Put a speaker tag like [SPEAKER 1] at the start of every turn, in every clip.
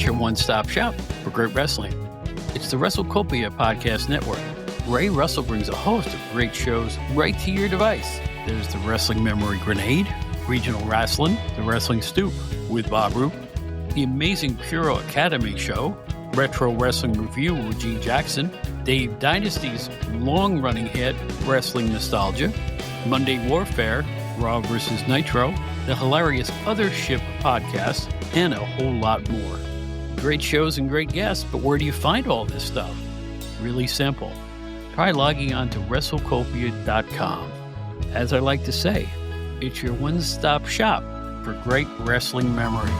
[SPEAKER 1] It's your one-stop shop for great wrestling. It's the WrestleCopia Podcast Network. Ray Russell brings a host of great shows right to your device. There's the Wrestling Memory Grenade, Regional Wrestling, the Wrestling Stoop with Bob Roop, the Amazing Puro Academy Show, Retro Wrestling Review with Gene Jackson, Dave Dynasty's long-running hit, Wrestling Nostalgia, Monday Warfare, Raw vs. Nitro, the hilarious Other Ship podcast, and a whole lot more. Great shows and great guests, but where do you find all this stuff? Really simple. Try logging on to WrestleCopia.com. As I like to say, it's your one-stop shop for great wrestling memories.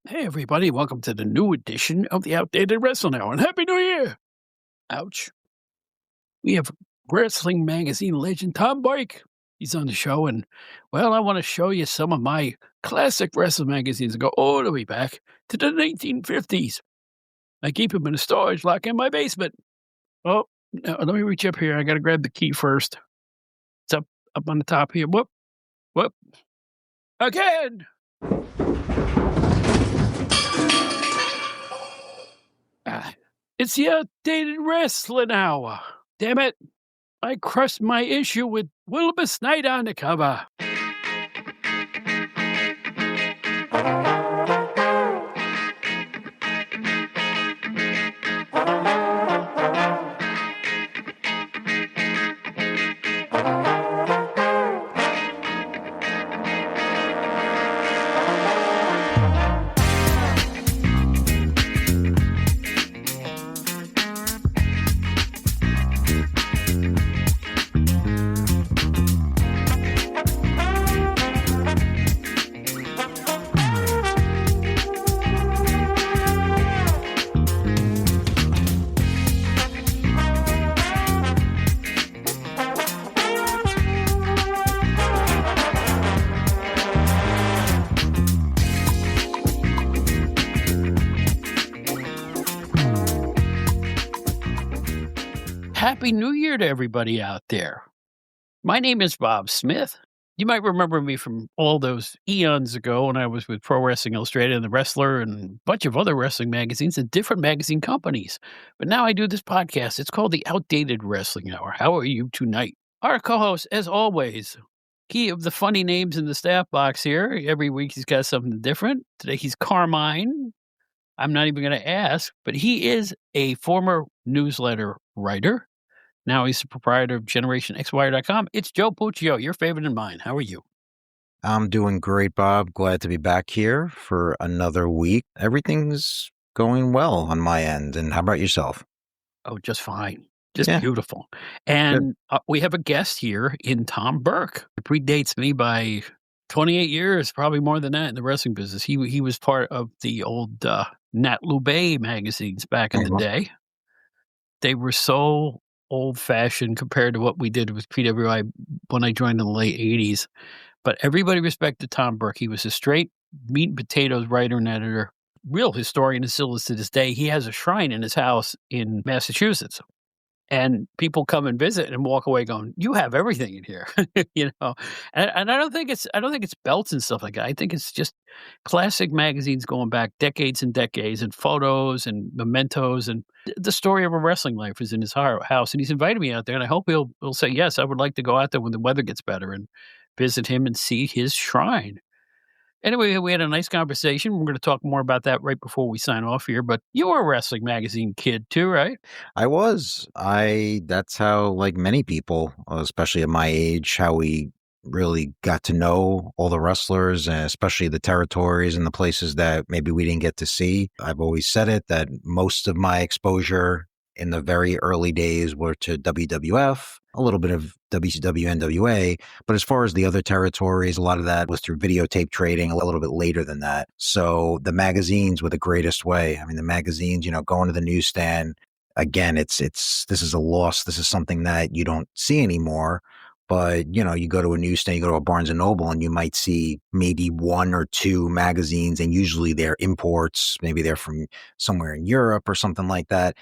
[SPEAKER 1] Hey everybody, welcome to the new edition of the Outdated Wrestling Hour, and Happy New Year! Ouch. We have wrestling magazine legend Tom Burke. He's on the show, and, well, I want to show you some of my classic wrestling magazines and go all the way back to the 1950s. I keep them in a storage lock in my basement. Oh, now, let me reach up here. I got to grab the key first. It's up on the top here. Whoop. Again! It's the Outdated Wrestling Hour. Damn it. I crushed my issue with Wilbur Knight on the cover. Happy New Year to everybody out there. My name is Bob Smith. You might remember me from all those eons ago when I was with Pro Wrestling Illustrated and The Wrestler and a bunch of other wrestling magazines and different magazine companies. But now I do this podcast. It's called the Outdated Wrestling Hour. How are you tonight? Our co-host, as always, key of the funny names in the staff box here. Every week he's got something different. Today he's Carmine. I'm not even going to ask, but he is a former newsletter writer. Now he's the proprietor of GenerationXWire.com. It's Joe Puccio, your favorite and mine. How are you?
[SPEAKER 2] I'm doing great, Bob. Glad to be back here for another week. Everything's going well on my end. And how about yourself?
[SPEAKER 1] Oh, just fine. Just beautiful. And we have a guest here in Tom Burke. It predates me by 28 years, probably more than that in the wrestling business. He was part of the old Nat Lubay magazines back in the day. They were so old-fashioned compared to what we did with PWI when I joined in the late 80s. But everybody respected Tom Burke. He was a straight meat and potatoes writer and editor, real historian and still is to this day. He has a shrine in his house in Massachusetts. And people come and visit and walk away going, "You have everything in here," you know. And I don't think it's belts and stuff like that. I think it's just classic magazines going back decades and decades, and photos and mementos, and the story of a wrestling life is in his house. And he's invited me out there, and I hope he'll say yes. I would like to go out there when the weather gets better and visit him and see his shrine. Anyway, we had a nice conversation. We're going to talk more about that right before we sign off here. But you were a wrestling magazine kid too, right?
[SPEAKER 2] I was. That's how, like many people, especially at my age, how we really got to know all the wrestlers, and especially the territories and the places that maybe we didn't get to see. I've always said it that most of my exposure in the very early days were to WWF, a little bit of WCW, NWA, but as far as the other territories, a lot of that was through videotape trading a little bit later than that. So the magazines were the greatest way. I mean, the magazines, going to the newsstand, again, this is a loss. This is something that you don't see anymore. But, you go to a newsstand, you go to a Barnes & Noble, and you might see maybe one or two magazines, and usually they're imports. Maybe they're from somewhere in Europe or something like that.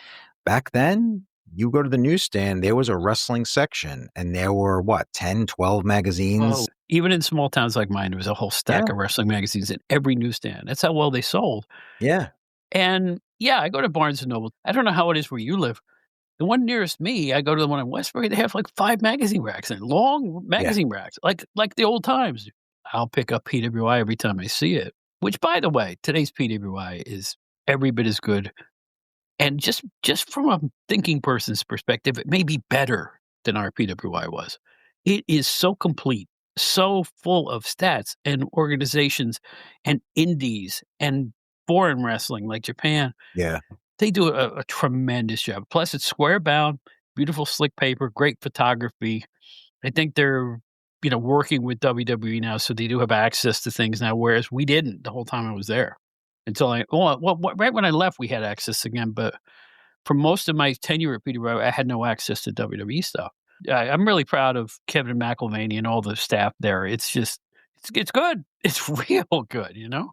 [SPEAKER 2] Back then, you go to the newsstand, there was a wrestling section, and there were what, 10, 12
[SPEAKER 1] Oh,
[SPEAKER 2] magazines?
[SPEAKER 1] even in small towns like mine, there was a whole stack
[SPEAKER 2] Yeah,
[SPEAKER 1] of wrestling magazines in every newsstand. That's how well they sold.
[SPEAKER 2] yeah,
[SPEAKER 1] And, yeah, I go to Barnes& and Noble. I don't know how it is where you live. The one nearest me, I go to the one in Westbury, they have, like, 5 magazine racks and long
[SPEAKER 2] yeah.
[SPEAKER 1] magazine racks, like the old times. I'll pick up PWI every time I see it, which, by the way, today's PWI is every bit as good, and just from a thinking person's perspective, it may be better than our PWI was. It is so complete, so full of stats and organizations and indies and foreign wrestling like Japan.
[SPEAKER 2] Yeah.
[SPEAKER 1] They do a tremendous job. Plus, it's square bound, beautiful slick paper, great photography. I think they're, working with WWE now, so they do have access to things now, whereas we didn't the whole time I was there. Until right when I left, we had access again, but for most of my tenure at PWI, I had no access to WWE stuff. I'm really proud of Kevin McElvaney and all the staff there. It's just it's good. It's real good, you know?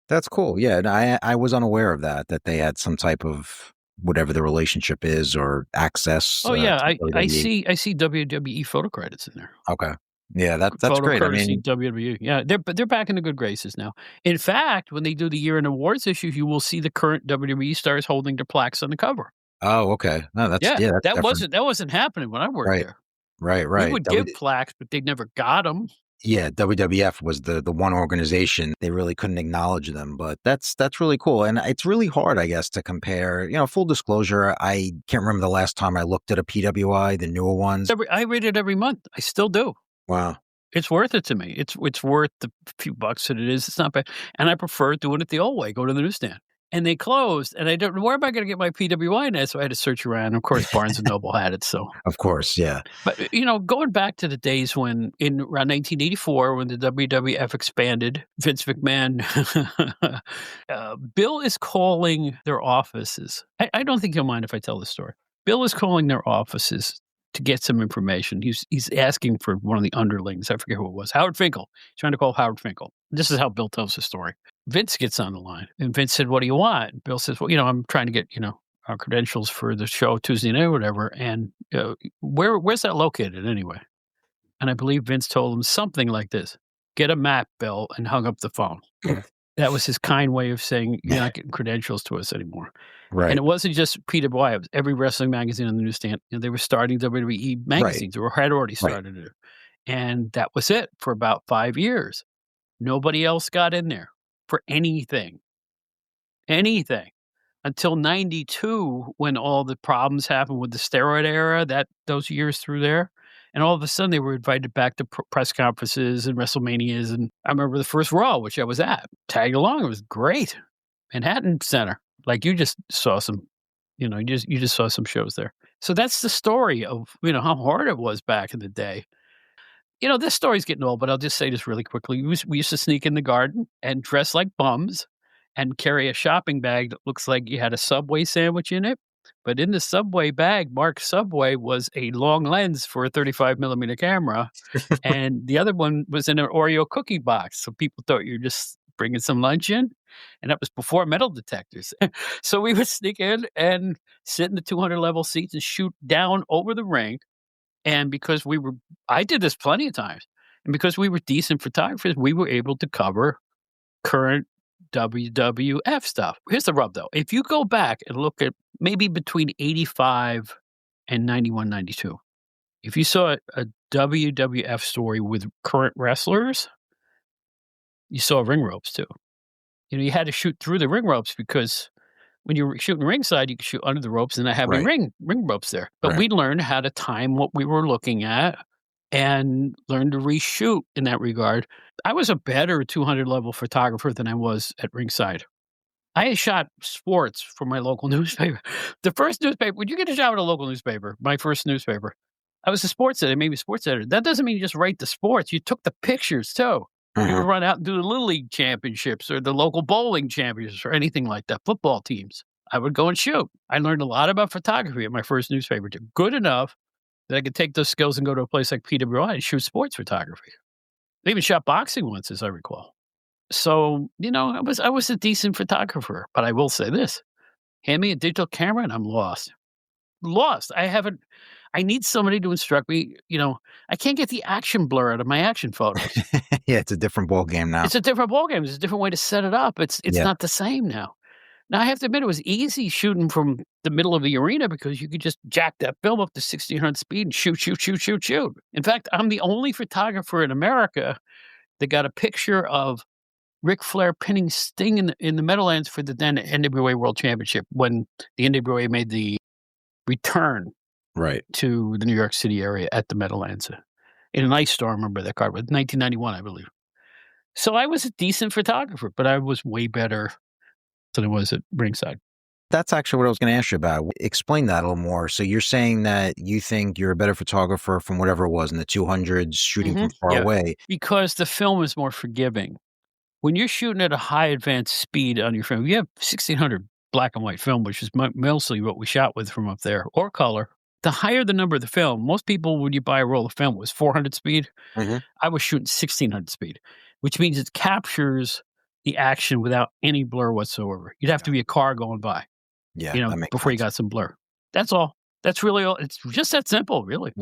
[SPEAKER 2] That's cool. Yeah, and I was unaware of that they had some type of whatever the relationship is or access,
[SPEAKER 1] Oh, yeah,
[SPEAKER 2] to
[SPEAKER 1] I
[SPEAKER 2] WWE.
[SPEAKER 1] see WWE photo credits in there.
[SPEAKER 2] Okay. Yeah, that's
[SPEAKER 1] Photo
[SPEAKER 2] great. I
[SPEAKER 1] courtesy
[SPEAKER 2] mean,
[SPEAKER 1] WWE. Yeah, they're back in the good graces now. In fact, when they do the year-end awards issues, you will see the current WWE stars holding their plaques on the cover.
[SPEAKER 2] oh, okay. No,
[SPEAKER 1] Yeah,
[SPEAKER 2] that's different.
[SPEAKER 1] that wasn't happening when I worked
[SPEAKER 2] Right.
[SPEAKER 1] there.
[SPEAKER 2] Right,
[SPEAKER 1] We
[SPEAKER 2] right.
[SPEAKER 1] would give plaques, but they never got them.
[SPEAKER 2] Yeah, WWF was the one organization. They really couldn't acknowledge them, but that's really cool, and it's really hard, I guess, to compare. Full disclosure, I can't remember the last time I looked at a PWI, the newer ones.
[SPEAKER 1] I read it every month. I still do.
[SPEAKER 2] Wow.
[SPEAKER 1] It's worth it to me. It's worth the few bucks that it is. It's not bad, and I prefer doing it the old way, go to the newsstand. And they closed, and I don't know where am I gonna get my PWI net, so I had to search around. Of course, Barnes& and Noble had it, so
[SPEAKER 2] Of course, yeah.
[SPEAKER 1] but, going back to the days when in around 1984 when the WWF expanded, Vince McMahon, Bill is calling their offices. I don't think he'll mind if I tell this story. Bill is calling their offices to get some information. He's asking for one of the underlings. I forget who it was. Howard Finkel. He's trying to call Howard Finkel. This is how Bill tells the story. Vince gets on the line, and Vince said, "What do you want?" Bill says, "Well, I'm trying to get, our credentials for the show Tuesday night or whatever, and, where's that located anyway?" And I believe Vince told him something like this, "Get a map, Bill," and hung up the phone. That was his kind way of saying, "You're not getting credentials to us anymore." And
[SPEAKER 2] Right,
[SPEAKER 1] it wasn't just PWI, it was every wrestling magazine on the newsstand. They were starting WWE
[SPEAKER 2] right,
[SPEAKER 1] magazines or had already
[SPEAKER 2] right.
[SPEAKER 1] started it. And that was it for about 5 years. Nobody else got in there for anything, anything. Until '92 when all the problems happened with the steroid era, those years through there, and all of a sudden, they were invited back to press conferences and WrestleManias, and I remember the first Raw, which I was at, tagged along, it was great. Manhattan Center, like, you just saw some you just saw some shows there. So that's the story of, how hard it was back in the day. This story's getting old, but I'll just say this really quickly. We used to sneak in the garden and dress like bums and carry a shopping bag that looks like you had a Subway sandwich in it. But in the Subway bag, marked Subway, was a long lens for a 35 millimeter camera. And the other one was in an Oreo cookie box. So people thought you were just bringing some lunch in. And that was before metal detectors. So we would sneak in and sit in the 200 level seats and shoot down over the ring, and because I did this plenty of times, and because we were decent photographers, we were able to cover current WWF stuff. Here's the rub, though. If you go back and look at maybe between 85 and 91, 92, if you saw a WWF story with current wrestlers, you saw ring ropes too. You had to shoot through the ring ropes because when you were shooting ringside, you could shoot under the ropes and not have any
[SPEAKER 2] Right,
[SPEAKER 1] ring ropes there. But
[SPEAKER 2] right.
[SPEAKER 1] we learned how to time what we were looking at and learn to reshoot in that regard. I was a better 200 level photographer than I was at ringside. I had shot sports for my local newspaper. The first newspaper, would you get a job at a local newspaper? My first newspaper. I was a sports editor, maybe a sports editor. That doesn't mean you just write the sports. You took the pictures too. We would
[SPEAKER 2] Mhm.
[SPEAKER 1] run out and do the Little League championships or the local bowling championships or anything like that, football teams. I would go and shoot. I learned a lot about photography at my first newspaper, good enough that I could take those skills and go to a place like PWI and shoot sports photography. They even shot boxing once, as I recall. So, I was a decent photographer, but I will say this: hand me a digital camera and I'm lost. lost. I need somebody to instruct me, I can't get the action blur out of my action photos.
[SPEAKER 2] Yeah, it's a different ball game now.
[SPEAKER 1] It's a different ballgame. It's a different way to set it up. It's
[SPEAKER 2] Yeah.
[SPEAKER 1] not the same now. Now, I have to admit, it was easy shooting from the middle of the arena because you could just jack that film up to 1,600 speed and shoot, shoot, shoot, shoot, shoot. In fact, I'm the only photographer in America that got a picture of Ric Flair pinning Sting in the Meadowlands for the then NWA World Championship when the NWA made the return
[SPEAKER 2] Right.
[SPEAKER 1] to the New York City area at the Meadowlands. In an ice storm, I remember that card, was 1991, I believe. So I was a decent photographer, but I was way better than I was at ringside.
[SPEAKER 2] That's actually what I was going to ask you about. Explain that a little more. So you're saying that you think you're a better photographer from whatever it was in the 200s, shooting from far away.
[SPEAKER 1] Because the film is more forgiving. When you're shooting at a high advanced speed on your film, you have 1,600 black and white film, which is mostly what we shot with from up there, or color. The higher the number of the film, most people, when you buy a roll of film, was 400 speed. I was shooting 1,600 speed, which means it captures the action without any blur whatsoever. You'd have to be a car going by,
[SPEAKER 2] Yeah, that makes
[SPEAKER 1] before you
[SPEAKER 2] sense.
[SPEAKER 1] got some blur. That's all. That's really all. It's just that simple, really.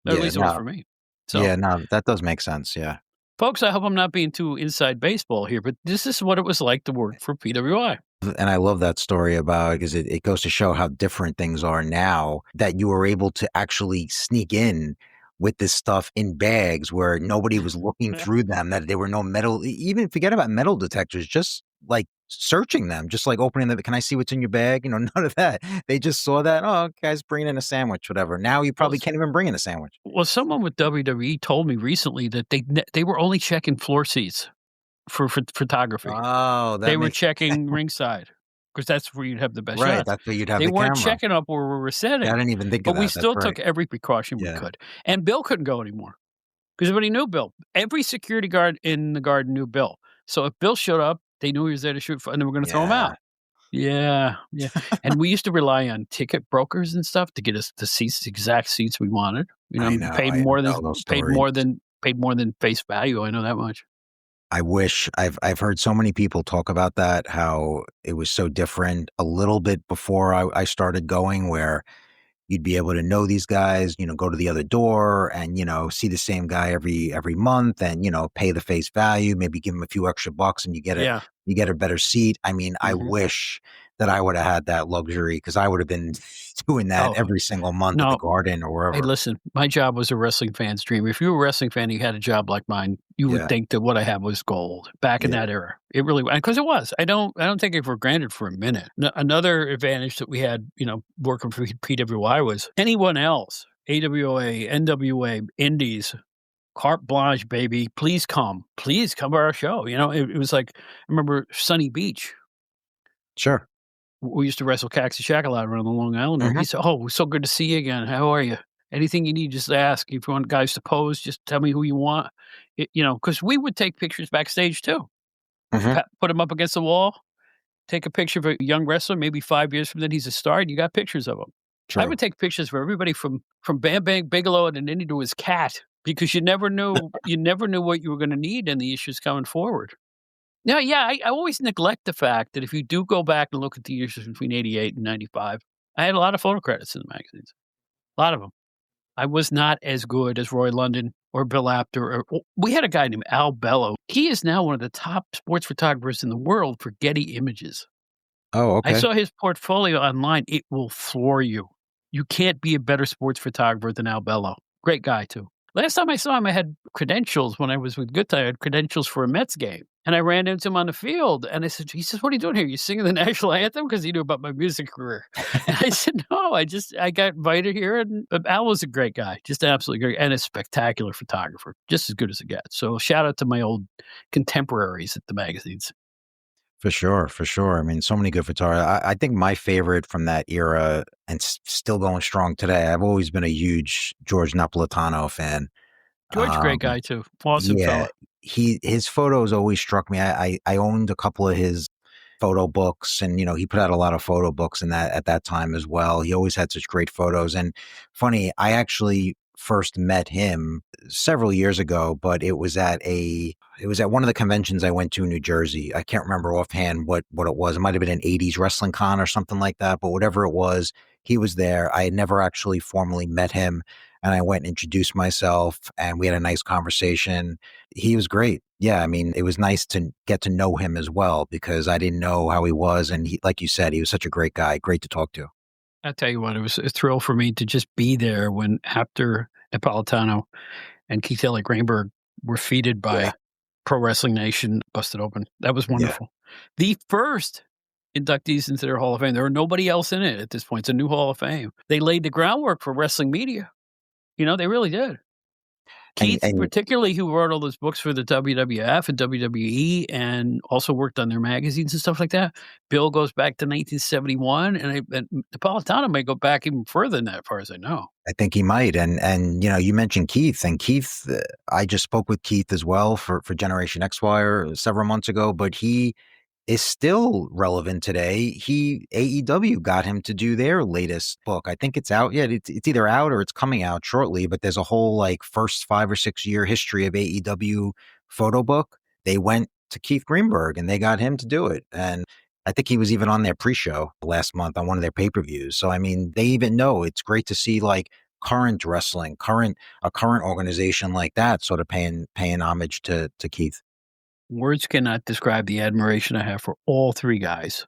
[SPEAKER 1] At least it was for me. So,
[SPEAKER 2] yeah, no, that does make sense. Yeah.
[SPEAKER 1] folks, I hope I'm not being too inside baseball here, but this is what it was like to work for PWI.
[SPEAKER 2] And I love that story about, because it goes to show how different things are now, that you were able to actually sneak in with this stuff in bags where nobody was looking through them, that there were no metal, even forget about metal detectors, just like searching them, just like opening them. Can I see what's in your bag? None of that. They just saw that. Oh, guy's bringing in a sandwich, whatever. Now you probably can't even bring in a sandwich.
[SPEAKER 1] Well, someone with WWE told me recently that they were only checking floor seats for photography.
[SPEAKER 2] Oh,
[SPEAKER 1] they were checking ringside because that's where you'd have the best
[SPEAKER 2] right.
[SPEAKER 1] shots.
[SPEAKER 2] That's where you'd have
[SPEAKER 1] they
[SPEAKER 2] the
[SPEAKER 1] weren't
[SPEAKER 2] camera.
[SPEAKER 1] checking up where we were sitting.
[SPEAKER 2] I didn't even think
[SPEAKER 1] but
[SPEAKER 2] of that.
[SPEAKER 1] we still
[SPEAKER 2] That's
[SPEAKER 1] took
[SPEAKER 2] right.
[SPEAKER 1] every precaution we could. And Bill couldn't go anymore because everybody knew Bill. Every security guard in the garden knew Bill. So if Bill showed up, they knew he was there to shoot, and they were going to throw him out. Yeah. And we used to rely on ticket brokers and stuff to get us the seats, the exact seats we wanted.
[SPEAKER 2] I know,
[SPEAKER 1] paid more than face value. I know that much.
[SPEAKER 2] I wish I've heard so many people talk about that, how it was so different a little bit before I started going, where you'd be able to know these guys, go to the other door and, see the same guy every month and, pay the face value, maybe give him a few extra bucks and you get a better seat. I mean, I wish that I would have had that luxury, because I would have been doing that every single month at the Garden or wherever.
[SPEAKER 1] Hey, listen, my job was a wrestling fan's dream. If you were a wrestling fan and you had a job like mine, you would think that what I had was gold back in that era. It really was, because it was. I don't take it for granted for a minute. Another advantage that we had, working for PWI was anyone else, AWA, NWA, Indies, carte blanche, baby. Please come to our show. It was like, I remember Sunny Beach.
[SPEAKER 2] Sure.
[SPEAKER 1] We used to wrestle Caxi Shack a lot around the Long Island. He said, "Oh, so good to see you again. How are you? Anything you need, just ask. If you want guys to pose, just tell me who you want." Because we would take pictures backstage too. Put him up against the wall, take a picture of a young wrestler. Maybe 5 years from then, he's a star, and you got pictures of him. True. I would take pictures for everybody from Bam Bam Bigelow and Indy to his cat, because you never knew what you were going to need in the issues coming forward. No, I always neglect the fact that if you do go back and look at the years between 88 and 95, I had a lot of photo credits in the magazines. A lot of them. I was not as good as Roy London or Bill Apter. We had a guy named Al Bello. He is now one of the top sports photographers in the world for Getty Images.
[SPEAKER 2] Oh, okay.
[SPEAKER 1] I saw his portfolio online. It will floor you. You can't be a better sports photographer than Al Bello. Great guy, too. Last time I saw him, I had credentials when I was with Good Time. I had credentials for a Mets game. And I ran into him on the field. And he says, "What are you doing here? You singing the national anthem?" Because he knew about my music career. And I said, "No, I got invited here." And Al was a great guy, just absolutely great. And a spectacular photographer, just as good as it gets. So shout out to my old contemporaries at the magazines.
[SPEAKER 2] For sure. I mean, so many good photographers. I think my favorite from that era, and still going strong today, I've always been a huge George Napolitano fan.
[SPEAKER 1] George, great guy too. Awesome fella.
[SPEAKER 2] His photos always struck me. I owned a couple of his photo books, and he put out a lot of photo books at that time as well. He always had such great photos. And funny, I actually first met him several years ago, but it was at one of the conventions I went to in New Jersey. I can't remember offhand what it was. It might have been an 80s wrestling con or something like that, but whatever it was, he was there. I had never actually formally met him, and I went and introduced myself, and we had a nice conversation. He was great. Yeah, I mean, it was nice to get to know him as well because I didn't know how he was, and he, like you said, he was such a great guy, great to talk to.
[SPEAKER 1] I tell you what, it was a thrill for me to just be there when Apter Napolitano and Keith Elliott Greenberg were feted
[SPEAKER 2] Yeah,
[SPEAKER 1] by Pro Wrestling Nation, busted open. That was
[SPEAKER 2] yeah.
[SPEAKER 1] wonderful. The first inductees into their Hall of Fame. There were nobody else in it at this point. It's a new Hall of Fame. They laid the groundwork for wrestling media. They really did.
[SPEAKER 2] And
[SPEAKER 1] Keith, particularly, who wrote all those books for the WWF and WWE and also worked on their magazines and stuff like that. Bill goes back to 1971, and Napolitano may go back even further than that, as far as I know.
[SPEAKER 2] I think he might. And you mentioned Keith, and Keith, I just spoke with Keith as well for Generation X Wire several months ago, but he is still relevant today. AEW got him to do their latest book. I think it's out yet. It's either out or it's coming out shortly, but there's a whole like first 5 or 6 year history of AEW photo book. They went to Keith Greenberg and they got him to do it. And I think he was even on their pre-show last month on one of their pay-per-views. So I mean, they even know it's great to see like current wrestling, a current organization like that sort of paying homage to Keith.
[SPEAKER 1] Words cannot describe the admiration I have for all three guys.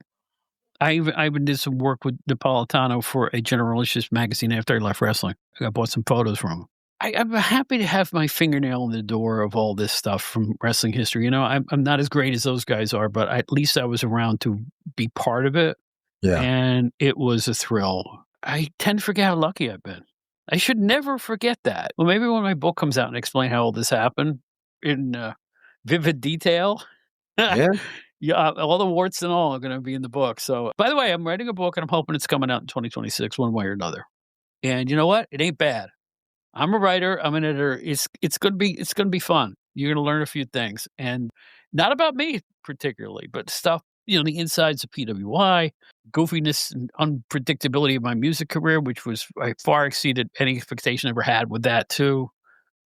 [SPEAKER 1] I even did some work with Napolitano for a generalist magazine after I left wrestling. I bought some photos from him. I'm happy to have my fingernail in the door of all this stuff from wrestling history. I'm not as great as those guys are, but at least I was around to be part of it,
[SPEAKER 2] Yeah.
[SPEAKER 1] and it was a thrill. I tend to forget how lucky I've been. I should never forget that. Well, maybe when my book comes out and explain how all this happened in vivid detail.
[SPEAKER 2] Yeah.
[SPEAKER 1] Yeah, all the warts and all are gonna be in the book. So, by the way, I'm writing a book, and I'm hoping it's coming out in 2026 one way or another. And you know what? It ain't bad. I'm a writer, I'm an editor. It's gonna be fun. You're gonna learn a few things, and not about me particularly, but stuff, the insides of PWI, goofiness and unpredictability of my music career, which I far exceeded any expectation I ever had with that too.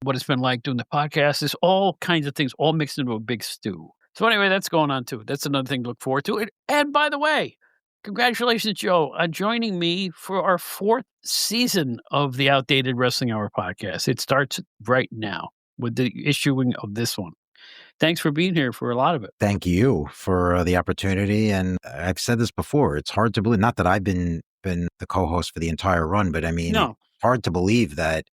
[SPEAKER 1] What it's been like doing the podcast. There's all kinds of things all mixed into a big stew. So anyway, that's going on too. That's another thing to look forward to. And by the way, congratulations, Joe, on joining me for our 4th season of the Outdated Wrestling Hour podcast. It starts right now with the issuing of this one. Thanks for being here for a lot of it.
[SPEAKER 2] Thank you for the opportunity. And I've said this before. It's hard to believe, not that I've been the co-host for the entire run, but I mean, it's
[SPEAKER 1] No,
[SPEAKER 2] hard to believe that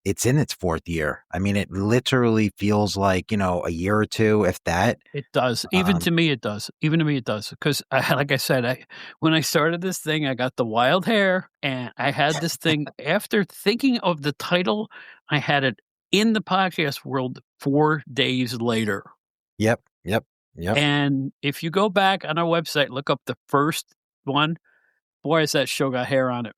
[SPEAKER 2] it's in its 4th year. I mean, it literally feels like, a year or two, if that.
[SPEAKER 1] it does. Even to me, it does. Even to me, it does. Because, like I said, when I started this thing, I got the wild hair, and I had this thing. After thinking of the title, I had it in the podcast world 4 days later.
[SPEAKER 2] Yep. Yep. Yep.
[SPEAKER 1] And if you go back on our website, look up the first one, boy, has that show got hair on it.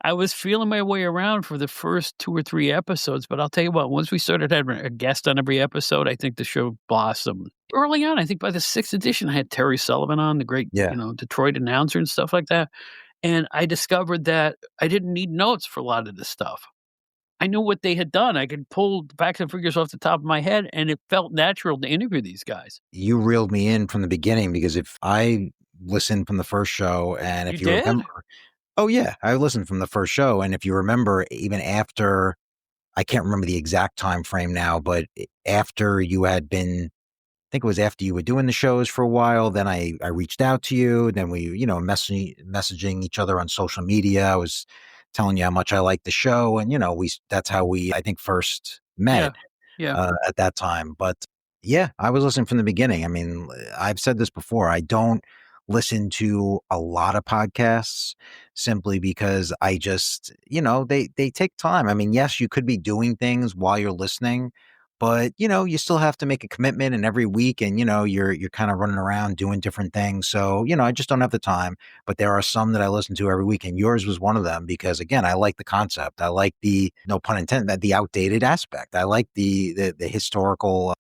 [SPEAKER 1] I was feeling my way around for the first 2 or 3 episodes, but I'll tell you what, once we started having a guest on every episode, I think the show blossomed. Early on, I think by the 6th edition, I had Terry Sullivan on, the great,
[SPEAKER 2] Yeah.
[SPEAKER 1] Detroit announcer and stuff like that. And I discovered that I didn't need notes for a lot of this stuff. I knew what they had done. I could pull the facts and figures off the top of my head, and it felt natural to interview these guys.
[SPEAKER 2] You reeled me in from the beginning because if I listened from the first show and if
[SPEAKER 1] You
[SPEAKER 2] you
[SPEAKER 1] did?
[SPEAKER 2] remember, oh yeah, I listened from the first show. And if you remember, even after, I can't remember the exact time frame now, but after you had been, I think it was after you were doing the shows for a while, then I reached out to you. Then we, messaging each other on social media. I was telling you how much I liked the show. And, that's how we, I think, first met
[SPEAKER 1] Yeah.
[SPEAKER 2] at that time. But yeah, I was listening from the beginning. I mean, I've said this before. I don't listen to a lot of podcasts simply because I just, they take time. I mean, yes, you could be doing things while you're listening, but you still have to make a commitment and every week and you're kind of running around doing different things. So, I just don't have the time, but there are some that I listen to every week and yours was one of them because again, I like the concept. I like the, no pun intended, that the outdated aspect. I like the historical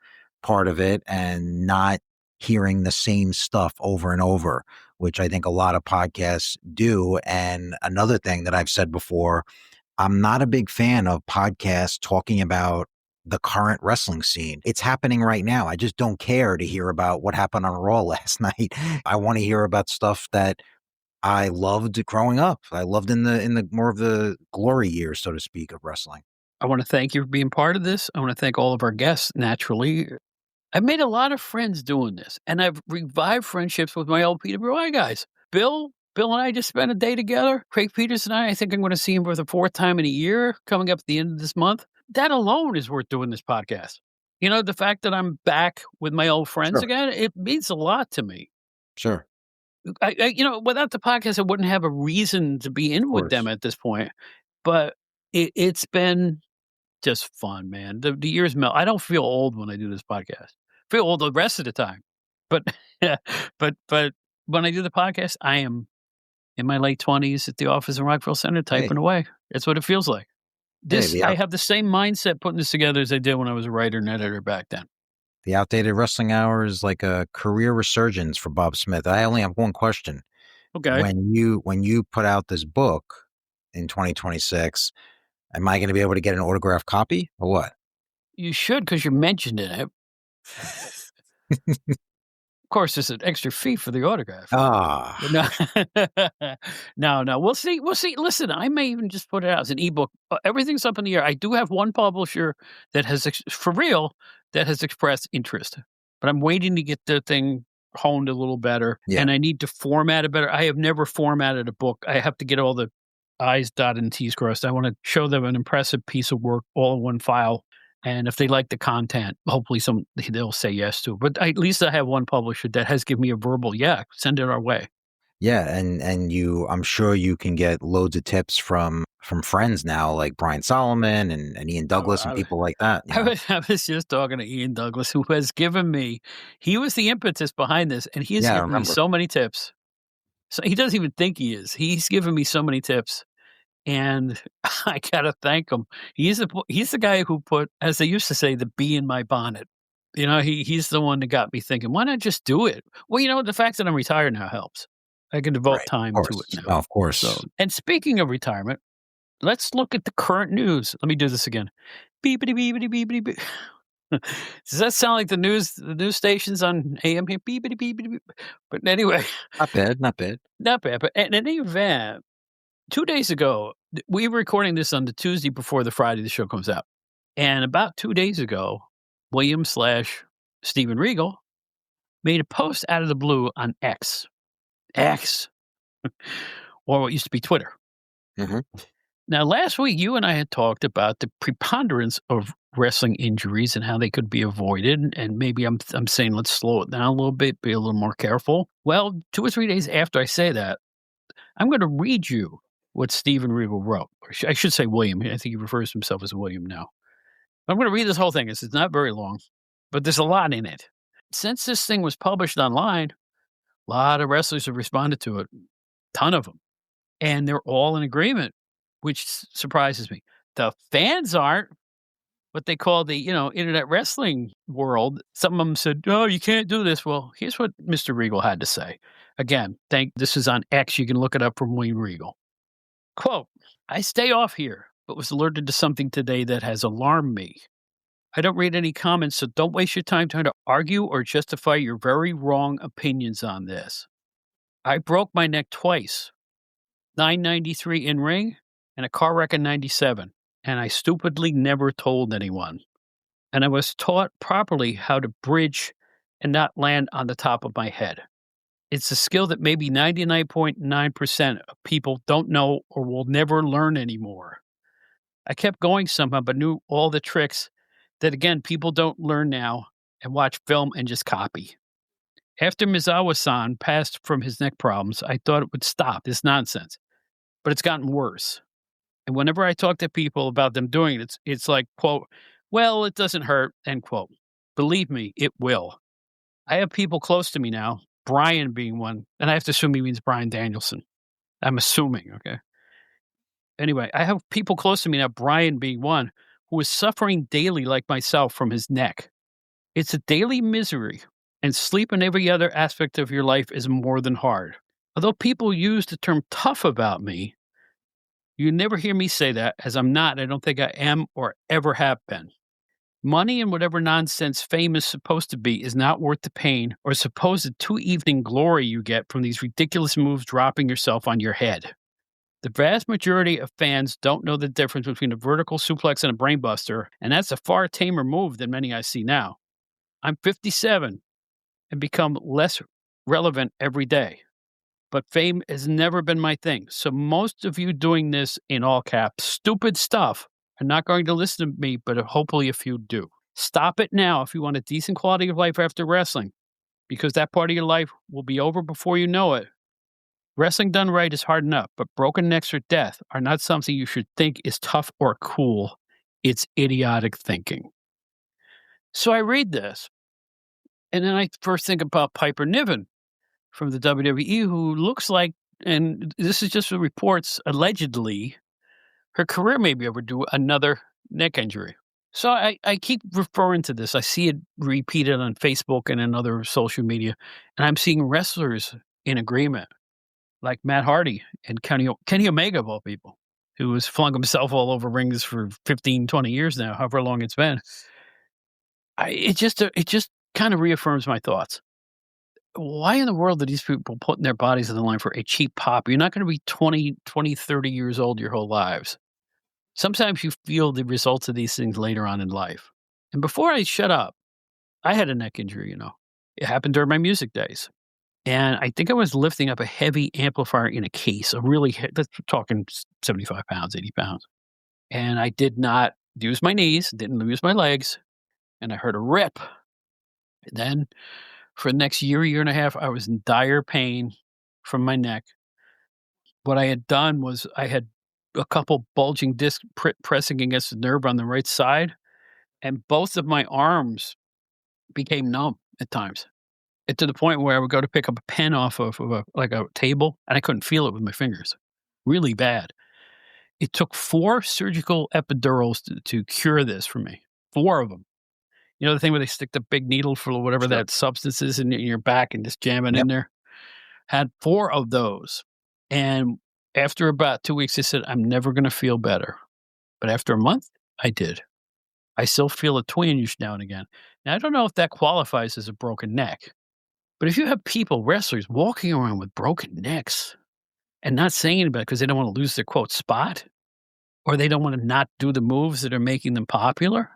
[SPEAKER 2] part of it and not hearing the same stuff over and over, which I think a lot of podcasts do. And another thing that I've said before, I'm not a big fan of podcasts talking about the current wrestling scene. It's happening right now. I just don't care to hear about what happened on Raw last night. I want to hear about stuff that I loved growing up. I loved in the more of the glory years, so to speak, of wrestling.
[SPEAKER 1] I wanna thank you for being part of this. I wanna thank all of our guests, naturally. I've made a lot of friends doing this, and I've revived friendships with my old PWI guys. Bill and I just spent a day together. Craig Peters and I think I'm gonna see him for the 4th time in a year coming up at the end of this month. That alone is worth doing this podcast. You know, the fact that I'm back with my old friends
[SPEAKER 2] Sure,
[SPEAKER 1] again, it means a lot to me.
[SPEAKER 2] sure,
[SPEAKER 1] Without the podcast, I wouldn't have a reason to be
[SPEAKER 2] of
[SPEAKER 1] in with them
[SPEAKER 2] course.
[SPEAKER 1] at this point, but it's been just fun, man. The years melt. I don't feel old when I do this podcast. I feel old the rest of the time, but but when I do the podcast, I am in my late 20s at the office in Rockville Center
[SPEAKER 2] Hey,
[SPEAKER 1] typing away. That's what it feels like.
[SPEAKER 2] hey,
[SPEAKER 1] I have the same mindset putting this together as I did when I was a writer and editor back then.
[SPEAKER 2] the outdated wrestling hour is like a career resurgence for Bob Smith. I only have one question.
[SPEAKER 1] Okay.
[SPEAKER 2] When you put out this book in 2026, am I going to be able to get an autographed copy or what?
[SPEAKER 1] You should, because you mentioned it. Of course, there's an extra fee for the autograph. But
[SPEAKER 2] Ah,
[SPEAKER 1] no, no. We'll see. We'll see. Listen, I may even just put it out as an ebook. Everything's up in the air. I do have one publisher that has, for real, that has expressed interest, but I'm waiting to get the thing honed a little better,
[SPEAKER 2] yeah,
[SPEAKER 1] and I need to format it better. I have never formatted a book. I have to get all the I's dotted and T's crossed. I want to show them an impressive piece of work all in one file. And if they like the content, hopefully they'll say yes to it. But at least I have one publisher that has given me a verbal, yeah, send it our way.
[SPEAKER 2] yeah, and you, I'm sure you can get loads of tips from friends now, like Brian Solomon and Ian
[SPEAKER 1] Oh,
[SPEAKER 2] Douglas and people like that. You know,
[SPEAKER 1] I was just talking to Ian Douglas, who has given me, he was the impetus behind this, and he has
[SPEAKER 2] yeah, I
[SPEAKER 1] given me
[SPEAKER 2] remember.
[SPEAKER 1] so many tips. So he doesn't even think he is. He's given me so many tips, and I gotta thank him. He's the guy who put, as they used to say, the bee in my bonnet. You know, he's the one that got me thinking, why not just do it? Well, the fact that I'm retired now helps. I can devote
[SPEAKER 2] Right, of
[SPEAKER 1] time to it
[SPEAKER 2] course,
[SPEAKER 1] now.
[SPEAKER 2] no, of
[SPEAKER 1] So,
[SPEAKER 2] course.
[SPEAKER 1] and speaking of retirement, let's look at the current news. Let me do this again. Beepity beepity beepity beep. Does that sound like the news stations on AM here? Beepity beepity beep. But anyway,
[SPEAKER 2] Not bad, not bad.
[SPEAKER 1] not bad. But in any event, 2 days ago, we were recording this on the Tuesday before the Friday the show comes out. And about 2 days ago, William slash Steven Regal made a post out of the blue on X, or what used to be Twitter.
[SPEAKER 2] Mhm.
[SPEAKER 1] Now, last week, you and I had talked about the preponderance of wrestling injuries and how they could be avoided. And maybe I'm saying let's slow it down a little bit, be a little more careful. Well, 2 or 3 days after I say that, I'm going to read you what Steven Regal wrote. Or I should say William. I think he refers to himself as William now. I'm going to read this whole thing. It's not very long, but there's a lot in it. Since this thing was published online, a lot of wrestlers have responded to it, ton of them, and they're all in agreement, which surprises me. The fans aren't. What they call the internet wrestling world. Some of them said, "Oh, you can't do this." Well, here's what Mr. Regal had to say. Again, this is on X. You can look it up from William Regal. Quote: "I stay off here, but was alerted to something today that has alarmed me. I don't read any comments, so don't waste your time trying to argue or justify your very wrong opinions on this. I broke my neck twice, 993 in ring and a car wreck in 97, and I stupidly never told anyone. And I was taught properly how to bridge and not land on the top of my head. It's a skill that maybe 99.9% of people don't know or will never learn anymore. I kept going somehow, but knew all the tricks that, again, people don't learn now and watch film and just copy. After Mizawa-san passed from his neck problems, I thought it would stop this nonsense, but it's gotten worse. And whenever I talk to people about them doing it, it's like, quote, well, it doesn't hurt, end quote. Believe me, it will. I have people close to me now, Brian being one, and I have to assume he means Brian Danielson. I'm assuming, okay? Anyway, I have people close to me now, Brian being one, who is suffering daily like myself from his neck. It's a daily misery, and sleep in every other aspect of your life is more than hard. Although people use the term tough about me, you never hear me say that, as I'm not. I don't think I am or ever have been. Money and whatever nonsense fame is supposed to be is not worth the pain or supposed two-evening glory you get from these ridiculous moves dropping yourself on your head. The vast majority of fans don't know the difference between a vertical suplex and a brainbuster, and that's a far tamer move than many I see now. I'm 57 and become less relevant every day, but fame has never been my thing. So most of you doing this in all caps, stupid stuff, are not going to listen to me, but hopefully a few do. Stop it now if you want a decent quality of life after wrestling, because that part of your life will be over before you know it. Wrestling done right is hard enough, but broken necks or death are not something you should think is tough or cool. It's idiotic thinking. So I read this, and then I first think about Piper Niven from the WWE, who looks like, and this is just the reports, allegedly, her career may be overdue another neck injury. So I keep referring to this. I see it repeated on Facebook and in other social media, and I'm seeing wrestlers in agreement, like Matt Hardy and Kenny Omega, of all people, who has flung himself all over rings for 15, 20 years now, however long it's been. It just kind of reaffirms my thoughts. Why in the world are these people putting their bodies on the line for a cheap pop? You're not going to be 20, 30 years old your whole lives. Sometimes you feel the results of these things later on in life. And before I shut up, I had a neck injury, It happened during my music days. And I think I was lifting up a heavy amplifier in a case, let's talking 75 pounds, 80 pounds. And I did not use my knees, didn't use my legs, and I heard a rip. And then for the next year and a half, I was in dire pain from my neck. What I had done was I had a couple bulging discs pressing against the nerve on the right side, and both of my arms became numb at times. And to the point where I would go to pick up a pen off of a table, and I couldn't feel it with my fingers. Really bad. It took 4 surgical epidurals to cure this for me. 4 of them. You know the thing where they stick the big needle for whatever
[SPEAKER 2] Sure.
[SPEAKER 1] that substance is in your back and just jam it
[SPEAKER 2] Yep.
[SPEAKER 1] in there? Had 4 of those. And after about 2 weeks, I said, I'm never going to feel better. But after a month, I did. I still feel a twinge now and again. Now, I don't know if that qualifies as a broken neck. But if you have people, wrestlers, walking around with broken necks and not saying about it because they don't want to lose their quote spot, or they don't want to not do the moves that are making them popular,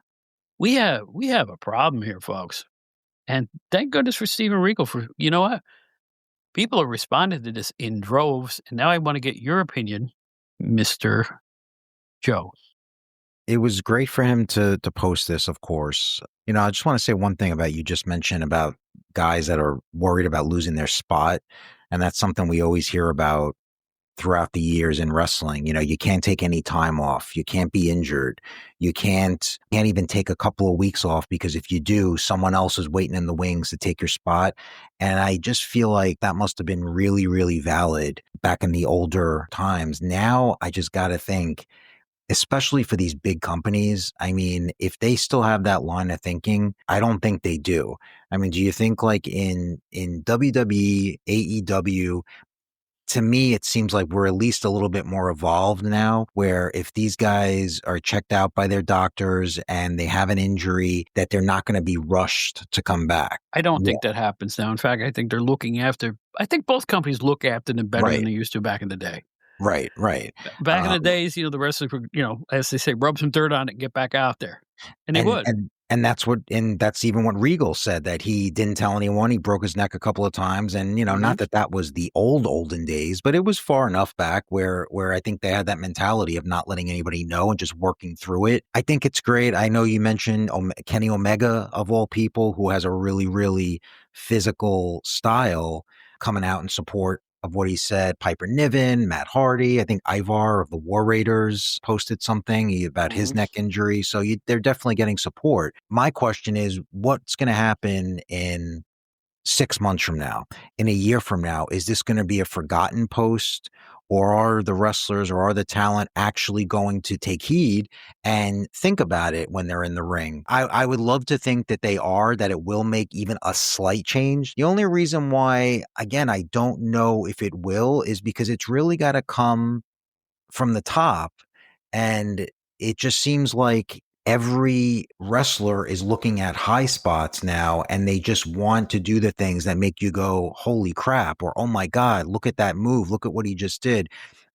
[SPEAKER 1] we have a problem here, folks. And thank goodness for Steven Regal for, you know what? People have responded to this in droves, and now I want to get your opinion, Mr. Joe.
[SPEAKER 2] It was great for him to post this, of course. I just want to say one thing about you just mentioned about guys that are worried about losing their spot. And that's something we always hear about throughout the years in wrestling. You can't take any time off. You can't be injured. You can't even take a couple of weeks off, because if you do, someone else is waiting in the wings to take your spot. And I just feel like that must have been really, really valid back in the older times. Now I just got to think, especially for these big companies, I mean, if they still have that line of thinking, I don't think they do. I mean, do you think like in WWE, AEW, to me, it seems like we're at least a little bit more evolved now, where if these guys are checked out by their doctors and they have an injury, that they're not going to be rushed to come back.
[SPEAKER 1] I don't think that happens now. In fact, I think I think both companies look after them better than they used to back in the day.
[SPEAKER 2] Right.
[SPEAKER 1] Back in the days, the wrestlers would, as they say, rub some dirt on it and get back out there. And they would.
[SPEAKER 2] And that's even what Regal said, that he didn't tell anyone. He broke his neck a couple of times. And, not that was the olden days, but it was far enough back where I think they had that mentality of not letting anybody know and just working through it. I think it's great. I know you mentioned Kenny Omega, of all people, who has a really, really physical style, coming out in support of what he said. Piper Niven, Matt Hardy, I think Ivar of the War Raiders posted something about his neck injury. So they're definitely getting support. My question is, what's going to happen in 6 months from now, in a year from now? Is this going to be a forgotten post, or are the wrestlers or are the talent actually going to take heed and think about it when they're in the ring? I would love to think that they are, that it will make even a slight change. The only reason why, again, I don't know if it will, is because it's really got to come from the top. And it just seems like every wrestler is looking at high spots now, and they just want to do the things that make you go, holy crap, or oh my God, look at that move. Look at what he just did.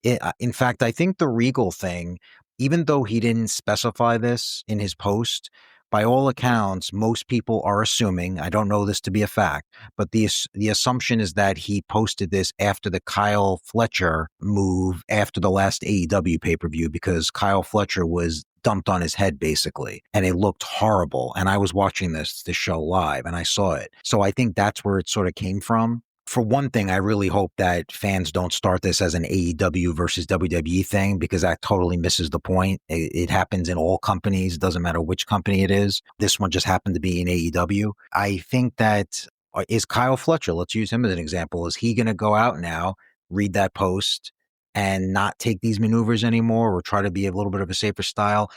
[SPEAKER 2] In fact, I think the Regal thing, even though he didn't specify this in his post, by all accounts, most people are assuming, I don't know this to be a fact, but the assumption is that he posted this after the Kyle Fletcher move after the last AEW pay-per-view, because Kyle Fletcher was dumped on his head basically, and it looked horrible. And I was watching this show live and I saw it. So I think that's where it sort of came from. For one thing, I really hope that fans don't start this as an AEW versus WWE thing, because that totally misses the point. It happens in all companies. It doesn't matter which company it is. This one just happened to be in AEW. I think that is Kyle Fletcher. Let's use him as an example. Is he going to go out now, read that post, and not take these maneuvers anymore, or try to be a little bit of a safer style?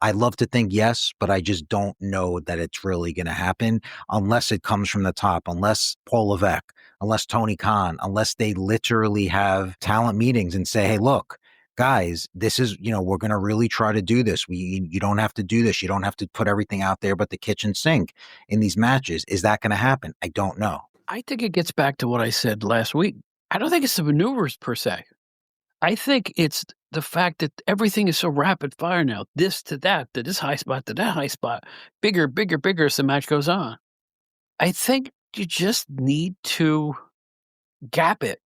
[SPEAKER 2] I love to think yes, but I just don't know that it's really going to happen unless it comes from the top, unless Paul Levesque, unless Tony Khan, unless they literally have talent meetings and say, hey, look, guys, this is, we're going to really try to do this. You don't have to do this. You don't have to put everything out there but the kitchen sink in these matches. Is that going to happen? I don't know.
[SPEAKER 1] I think it gets back to what I said last week. I don't think it's the maneuvers per se. I think it's the fact that everything is so rapid fire now. This to that, to this high spot, to that high spot, bigger, bigger, bigger as the match goes on. I think you just need to gap it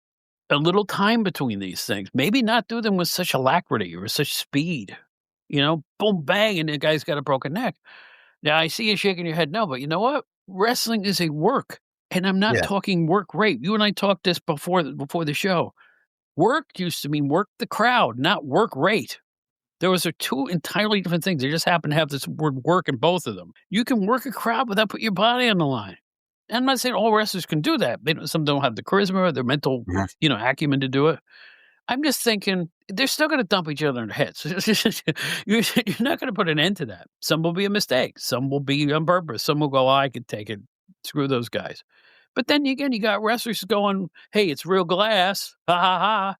[SPEAKER 1] a little time between these things. Maybe not do them with such alacrity or such speed. Boom, bang, and the guy's got a broken neck. Now, I see you shaking your head no, but you know what? Wrestling is a work, and I'm not talking work rate. You and I talked this before the show. Work used to mean work the crowd, not work rate. Those are two entirely different things. They just happen to have this word work in both of them. You can work a crowd without putting your body on the line. And I'm not saying all wrestlers can do that. Some don't have the charisma or their mental, acumen to do it. I'm just thinking they're still going to dump each other in the heads. You're not going to put an end to that. Some will be a mistake. Some will be on purpose. Some will go, I can take it. Screw those guys. But then again, you got wrestlers going, "Hey, it's real glass." Ha ha ha.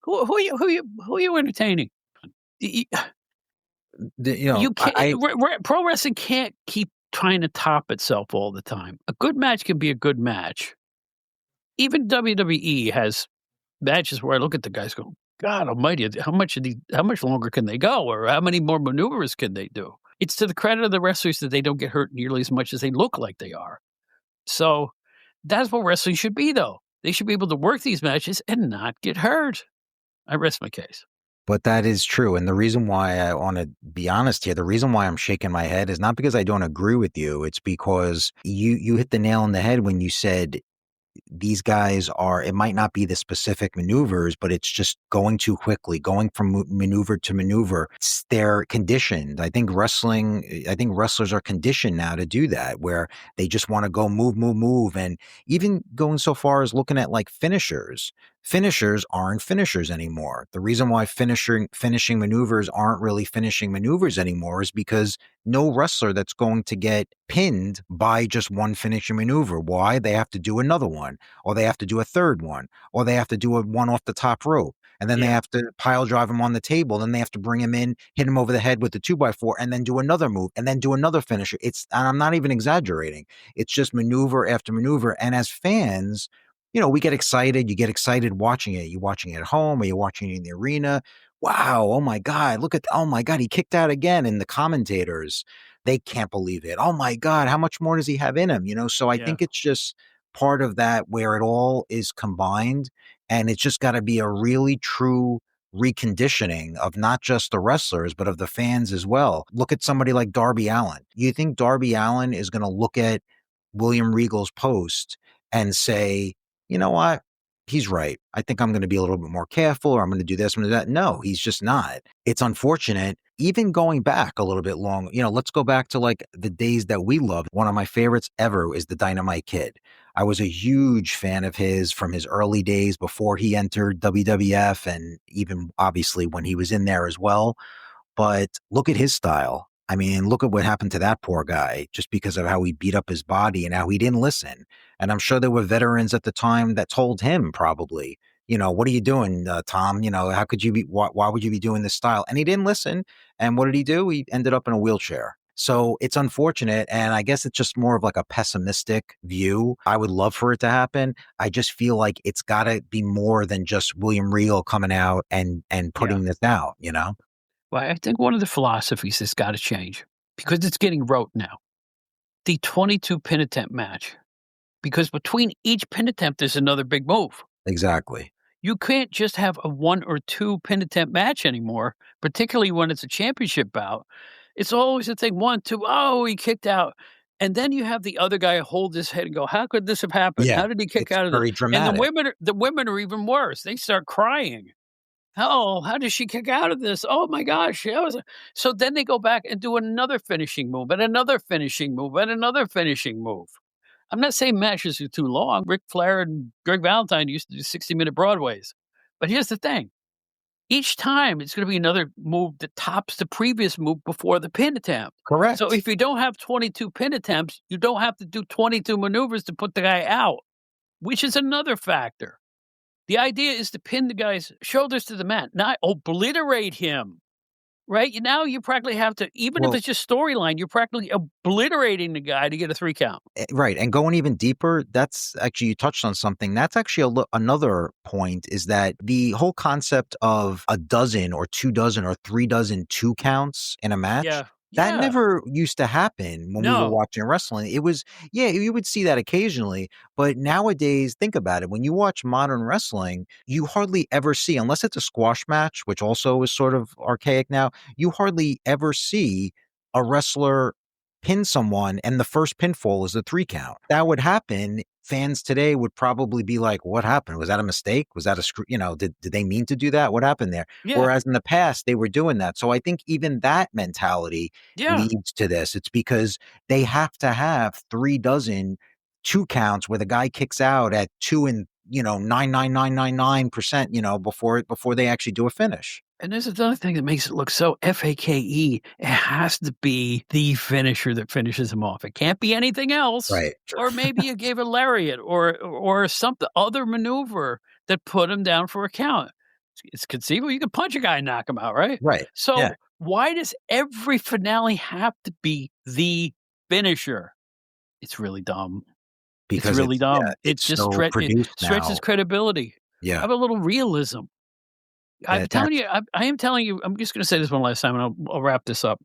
[SPEAKER 1] Who are you entertaining? You can't. Pro wrestling can't keep trying to top itself all the time. A good match can be a good match. Even WWE has matches where I look at the guys, go, "God Almighty, how much longer can they go, or how many more maneuvers can they do?" It's to the credit of the wrestlers that they don't get hurt nearly as much as they look like they are. So that's what wrestling should be, though. They should be able to work these matches and not get hurt. I rest my case.
[SPEAKER 2] But that is true. And the reason why I want to be honest here, the reason why I'm shaking my head is not because I don't agree with you. It's because you hit the nail on the head when you said these guys it might not be the specific maneuvers, but it's just going too quickly, going from maneuver to maneuver. They're conditioned. I think wrestlers are conditioned now to do that, where they just want to go move. And even going so far as looking at like finishers. Finishers aren't finishers anymore. The reason why finishing maneuvers aren't really finishing maneuvers anymore is because no wrestler that's going to get pinned by just one finishing maneuver. Why? They have to do another one, or they have to do a third one, or they have to do one off the top rope. And then they have to pile drive him on the table. Then they have to bring him in, hit him over the head with the 2x4, and then do another move, and then do another finisher. And I'm not even exaggerating. It's just maneuver after maneuver. And as fans, we get excited. You get excited watching it. You're watching it at home, or you're watching it in the arena. Wow. Oh my God. Oh my God. He kicked out again. And the commentators, they can't believe it. Oh my God. How much more does he have in him? So I think it's just part of that where it all is combined, and it's just got to be a really true reconditioning of not just the wrestlers, but of the fans as well. Look at somebody like Darby Allin. You think Darby Allin is going to look at William Regal's post and say, you know what? He's right. I think I'm going to be a little bit more careful, or I'm going to do this, I'm going to do that. No, he's just not. It's unfortunate. Even going back a little bit long, let's go back to like the days that we loved. One of my favorites ever is the Dynamite Kid. I was a huge fan of his from his early days before he entered WWF, and even obviously when he was in there as well. But look at his style. I mean, look at what happened to that poor guy just because of how he beat up his body and how he didn't listen. And I'm sure there were veterans at the time that told him probably what are you doing, Tom? How could you be, why would you be doing this style? And he didn't listen. And what did he do? He ended up in a wheelchair. So it's unfortunate. And I guess it's just more of like a pessimistic view. I would love for it to happen. I just feel like it's got to be more than just William Regal coming out and
[SPEAKER 1] Yeah.
[SPEAKER 2] putting this out, you know?
[SPEAKER 1] Well, I think one of the philosophies has got to change because it's getting rote now. The 22 pin attempt match, because between each pin attempt, there's another big move.
[SPEAKER 2] Exactly.
[SPEAKER 1] You can't just have a 1 or 2 pin attempt match anymore, particularly when it's a championship bout. It's always a thing, 1, 2, oh, he kicked out. And then you have the other guy hold his head and go, "How could this have happened?
[SPEAKER 2] Yeah.
[SPEAKER 1] How did he kick
[SPEAKER 2] It's
[SPEAKER 1] out of this?"
[SPEAKER 2] very
[SPEAKER 1] And
[SPEAKER 2] dramatic.
[SPEAKER 1] the women are even worse. They start crying. "Oh, how did she kick out of this? Oh my gosh, that was a—" So then they go back and do another finishing move, and another finishing move, and another finishing move. I'm not saying matches are too long. Ric Flair and Greg Valentine used to do 60-minute Broadways. But here's the thing. Each time it's gonna be another move that tops the previous move before the pin attempt. So
[SPEAKER 2] Correct.
[SPEAKER 1] if you don't have 22 pin attempts, you don't have to do 22 maneuvers to put the guy out, which is another factor. The idea is to pin the guy's shoulders to the mat, not obliterate him, right? Now you practically have to, even if
[SPEAKER 2] Well,
[SPEAKER 1] it's just storyline, you're practically obliterating the guy to get a 3 count.
[SPEAKER 2] Right, and going even deeper, that's actually, you touched on something. That's actually another point, is that the whole concept of a dozen or 2 dozen or 3 dozen 2 counts in a match,
[SPEAKER 1] Yeah.
[SPEAKER 2] that
[SPEAKER 1] Yeah.
[SPEAKER 2] never used to happen when we were
[SPEAKER 1] No.
[SPEAKER 2] watching wrestling. It was, yeah, you would see that occasionally, but nowadays, think about it. When you watch modern wrestling, you hardly ever see, unless it's a squash match, which also is sort of archaic now, you hardly ever see a wrestler pin someone and the first pinfall is a 3 count. That would happen. Fans today would probably be like, "What happened? Was that a mistake? Was that a screw, did they mean to do that? What happened there?"
[SPEAKER 1] Yeah.
[SPEAKER 2] Whereas in the past, they were doing that. So I think even that mentality
[SPEAKER 1] Yeah.
[SPEAKER 2] leads to this. It's because they have to have 3 dozen 2 counts where the guy kicks out at 2 and, 99999%, before they actually do a finish.
[SPEAKER 1] And there's another thing that makes it look so fake. It has to be the finisher that finishes him off. It can't be anything else.
[SPEAKER 2] Right. Sure.
[SPEAKER 1] Or maybe you gave a lariat or something other maneuver that put him down for a count. It's conceivable you could punch a guy and knock him out, right?
[SPEAKER 2] Right. Yeah.
[SPEAKER 1] So why does every finale have to be the finisher? It's really dumb. It's
[SPEAKER 2] Because
[SPEAKER 1] really
[SPEAKER 2] it's, yeah,
[SPEAKER 1] dumb. It
[SPEAKER 2] it's
[SPEAKER 1] just
[SPEAKER 2] so
[SPEAKER 1] it
[SPEAKER 2] produced
[SPEAKER 1] stretches
[SPEAKER 2] now.
[SPEAKER 1] credibility.
[SPEAKER 2] Yeah.
[SPEAKER 1] Have a little realism. I'm telling
[SPEAKER 2] That's
[SPEAKER 1] you, I am telling you, I'm just gonna say this one last time, and I'll wrap this up.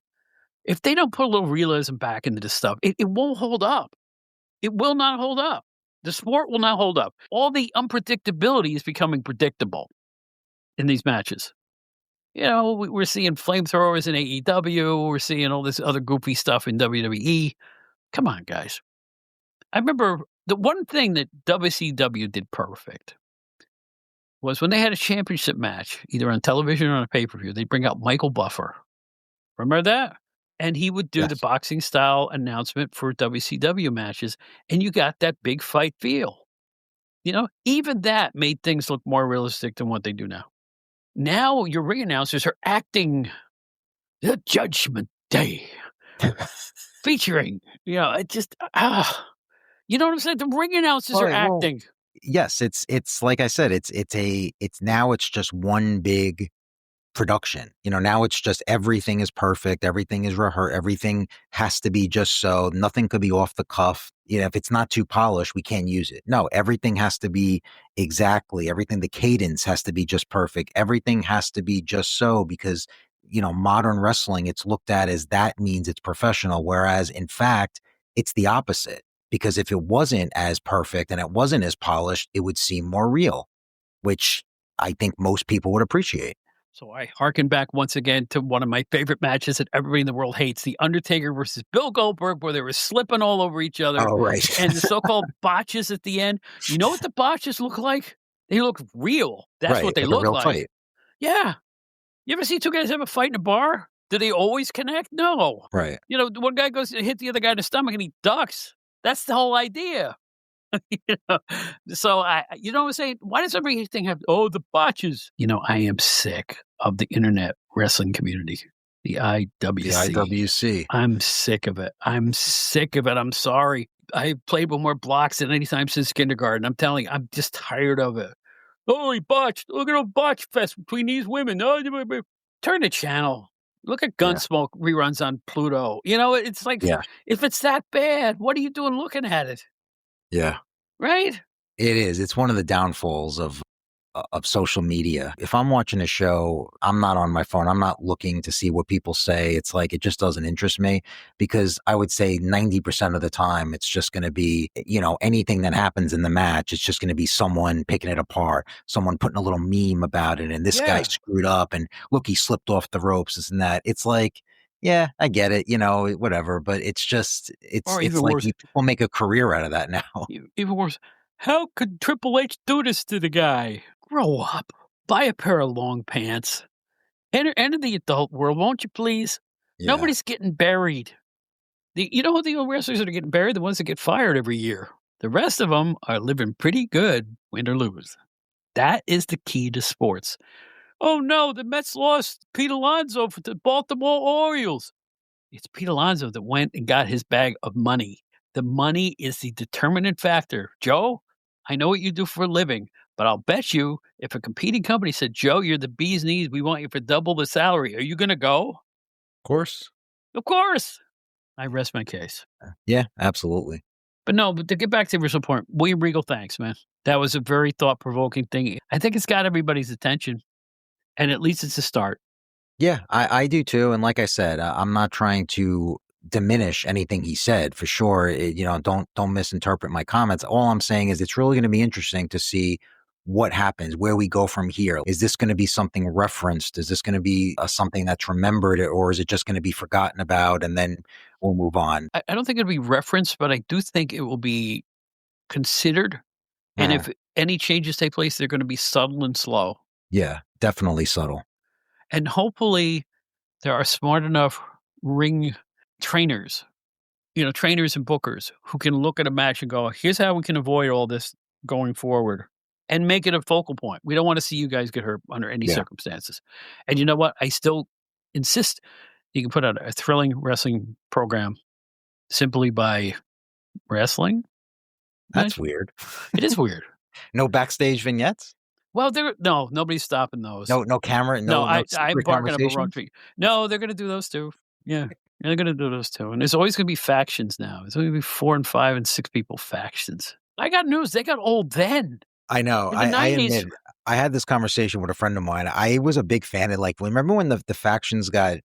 [SPEAKER 1] If they don't put a little realism back into this stuff, it won't hold up. It will not hold up. The sport will not hold up. All the unpredictability is becoming predictable in these matches. We're seeing flamethrowers in AEW. We're seeing all this other goofy stuff in WWE. Come on, guys. I remember the one thing that WCW did perfect was when they had a championship match, either on television or on a pay-per-view, they'd bring out Michael Buffer. Remember that? And he would do the
[SPEAKER 2] yes.
[SPEAKER 1] boxing style announcement for WCW matches, and you got that big fight feel. Even that made things look more realistic than what they do now. Now your ring announcers are acting the Judgment Day, featuring, it just, you know what I'm saying? The ring announcers
[SPEAKER 2] All
[SPEAKER 1] are
[SPEAKER 2] right, well,
[SPEAKER 1] acting.
[SPEAKER 2] yes, it's like I said, it's just one big production. Now it's just everything is perfect, everything is rehearsed, everything has to be just so, nothing could be off the cuff. If it's not too polished, we can't use it. No, everything has to be exactly everything. The cadence has to be just perfect. Everything has to be just so, because modern wrestling, it's looked at as that means it's professional, whereas in fact, it's the opposite. Because if it wasn't as perfect and it wasn't as polished, it would seem more real, which I think most people would appreciate.
[SPEAKER 1] So I harken back once again to one of my favorite matches that everybody in the world hates, The Undertaker versus Bill Goldberg, where they were slipping all over each other
[SPEAKER 2] Oh, right.
[SPEAKER 1] and the so-called botches at the end. You know what the botches look like? They look real. That's
[SPEAKER 2] Right,
[SPEAKER 1] what they
[SPEAKER 2] like a
[SPEAKER 1] look
[SPEAKER 2] real
[SPEAKER 1] like.
[SPEAKER 2] fight.
[SPEAKER 1] Yeah. You ever see two guys have a fight in a bar? Do they always connect? No.
[SPEAKER 2] Right.
[SPEAKER 1] One guy goes to hit the other guy in the stomach and he ducks. That's the whole idea. You know? So you know what I'm saying? Why does everything have, oh, the botches? I am sick of the internet wrestling community, the
[SPEAKER 2] The
[SPEAKER 1] IWC.
[SPEAKER 2] IWC.
[SPEAKER 1] I'm sick of it. I'm sick of it. I'm sorry. I played with more blocks than any time since kindergarten. I'm telling you, I'm just tired of it. Oh, he botched. Look at a botch fest between these women. Oh, turn the channel. Look at
[SPEAKER 2] Yeah.
[SPEAKER 1] Gunsmoke reruns on Pluto. You know, it's like,
[SPEAKER 2] Yeah.
[SPEAKER 1] if it's that bad, what are you doing looking at it?
[SPEAKER 2] Yeah.
[SPEAKER 1] Right?
[SPEAKER 2] It is. It's one of the downfalls of social media. If I'm watching a show, I'm not on my phone. I'm not looking to see what people say. It's like it just doesn't interest me because I would say 90% of the time it's just going to be, anything that happens in the match, it's just going to be someone picking it apart, someone putting a little meme about it and this guy
[SPEAKER 1] Yeah.
[SPEAKER 2] screwed up and look, he slipped off the ropes, this and that. It's like, yeah, I get it, whatever, but it's just
[SPEAKER 1] Or
[SPEAKER 2] it's
[SPEAKER 1] even
[SPEAKER 2] like
[SPEAKER 1] worse,
[SPEAKER 2] people make a career out of that now.
[SPEAKER 1] even worse. How could Triple H do this to the guy? Grow up. Buy a pair of long pants. Enter the adult world, won't you please?
[SPEAKER 2] Yeah.
[SPEAKER 1] Nobody's getting buried. You know who the wrestlers that are getting buried? The ones that get fired every year. The rest of them are living pretty good, win or lose. That is the key to sports. Oh no, the Mets lost Pete Alonso for the Baltimore Orioles. It's Pete Alonso that went and got his bag of money. The money is the determinant factor. Joe, I know what you do for a living, but I'll bet you if a competing company said, Joe, you're the bee's knees, we want you for double the salary. Are you going to go?
[SPEAKER 2] Of course.
[SPEAKER 1] Of course. I rest my case.
[SPEAKER 2] Yeah, absolutely.
[SPEAKER 1] But to get back to the original point, William Regal, thanks, man. That was a very thought-provoking thing. I think it's got everybody's attention, and at least it's a start.
[SPEAKER 2] Yeah, I do too. And like I said, I'm not trying to diminish anything he said for sure. Don't misinterpret my comments. All I'm saying is it's really going to be interesting to see what happens, where we go from here. Is this going to be something referenced? Is this going to be something that's remembered, or is it just going to be forgotten about and then we'll move on?
[SPEAKER 1] I don't think it'll be referenced, but I do think it will be considered. And
[SPEAKER 2] Uh,
[SPEAKER 1] if any changes take place, they're going to be subtle and slow.
[SPEAKER 2] yeah, definitely subtle.
[SPEAKER 1] And hopefully there are smart enough ring trainers, trainers and bookers who can look at a match and go, here's how we can avoid all this going forward and make it a focal point. We don't want to see you guys get hurt under any
[SPEAKER 2] Yeah.
[SPEAKER 1] circumstances. And you know what? I still insist you can put out a thrilling wrestling program simply by wrestling.
[SPEAKER 2] That's weird.
[SPEAKER 1] It is weird.
[SPEAKER 2] No backstage vignettes?
[SPEAKER 1] Well, nobody's stopping those.
[SPEAKER 2] No camera,
[SPEAKER 1] No,
[SPEAKER 2] no
[SPEAKER 1] I'm
[SPEAKER 2] secret
[SPEAKER 1] barking up a wrong
[SPEAKER 2] conversations?
[SPEAKER 1] tree. No, they're gonna do those too. Yeah, they're gonna do those too, and there's always gonna be factions now. There's gonna be 4 and 5 and 6 people factions. I got news, they got old then.
[SPEAKER 2] I know.
[SPEAKER 1] In the
[SPEAKER 2] I
[SPEAKER 1] 90s.
[SPEAKER 2] admit, I had this conversation with a friend of mine. I was a big fan of remember when the factions got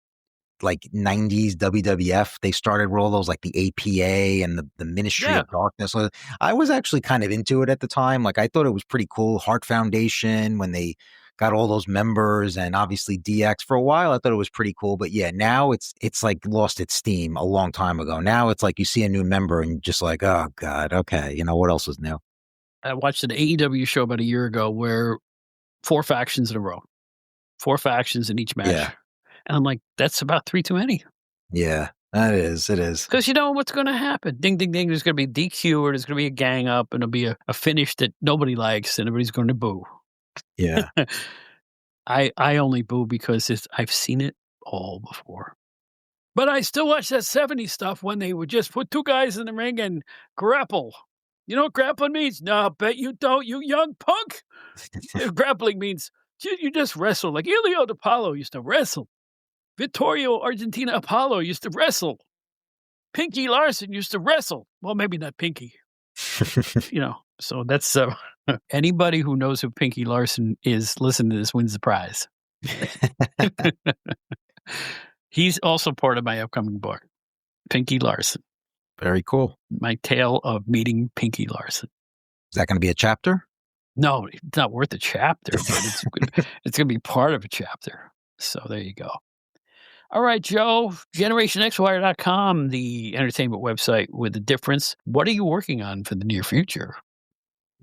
[SPEAKER 2] like 90s WWF, they started with all those like the APA and the Ministry
[SPEAKER 1] Yeah.
[SPEAKER 2] of Darkness. I was actually kind of into it at the time. Like I thought it was pretty cool. Heart Foundation, when they got all those members, and obviously DX for a while, I thought it was pretty cool. But yeah, now it's like lost its steam a long time ago. Now it's like you see a new member and you're just like, oh God, okay, what else is new?
[SPEAKER 1] I watched an AEW show about a year ago where 4 factions in a row. 4 factions in each match.
[SPEAKER 2] Yeah.
[SPEAKER 1] And I'm like, that's about 3 too many.
[SPEAKER 2] Yeah, that is. It is.
[SPEAKER 1] Because you know what's gonna happen. Ding, ding, ding. There's gonna be DQ, or there's gonna be a gang up, and it'll be a finish that nobody likes, and everybody's gonna boo.
[SPEAKER 2] Yeah.
[SPEAKER 1] I only boo because I've seen it all before. But I still watch that 70s stuff when they would just put 2 guys in the ring and grapple. You know what grappling means? No, I bet you don't, you young punk. Grappling means you just wrestle like Elio DiPaolo used to wrestle. Vittorio Argentina Apollo used to wrestle. Pinky Larson used to wrestle. Well, maybe not Pinky. So that's anybody who knows who Pinky Larson is, listen to this, wins the prize. He's also part of my upcoming book, Pinky Larson.
[SPEAKER 2] Very cool.
[SPEAKER 1] My tale of meeting Pinky Larson.
[SPEAKER 2] Is that going to be a chapter?
[SPEAKER 1] No, it's not worth a chapter, but it's going to be part of a chapter. So there you go. All right, Joe, GenerationXWire.com, the entertainment website with a difference. What are you working on for the near future?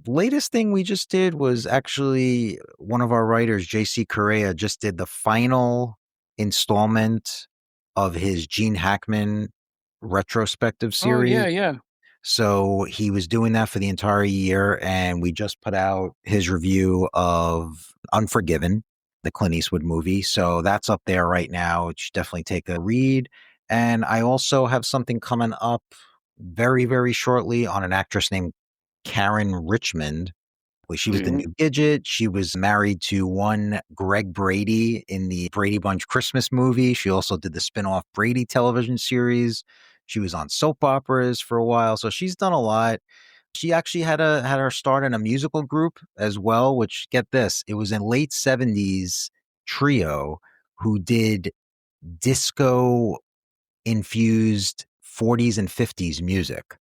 [SPEAKER 2] The latest thing we just did was actually one of our writers, JC Correa, just did the final installment of his Gene Hackman retrospective series.
[SPEAKER 1] Oh, yeah.
[SPEAKER 2] So he was doing that for the entire year, and we just put out his review of Unforgiven, the Clint Eastwood movie. So that's up there right now. You should definitely take a read. And I also have something coming up very, very shortly on an actress named Karen Richmond. She was the
[SPEAKER 3] Mhm.
[SPEAKER 2] new Gidget. She was married to one Greg Brady in the Brady Bunch Christmas movie. She also did the spin-off Brady television series. She was on soap operas for a while, so she's done a lot. She actually had her start in a musical group as well, which, get this, it was in late 70s trio who did disco infused 40s and 50s music.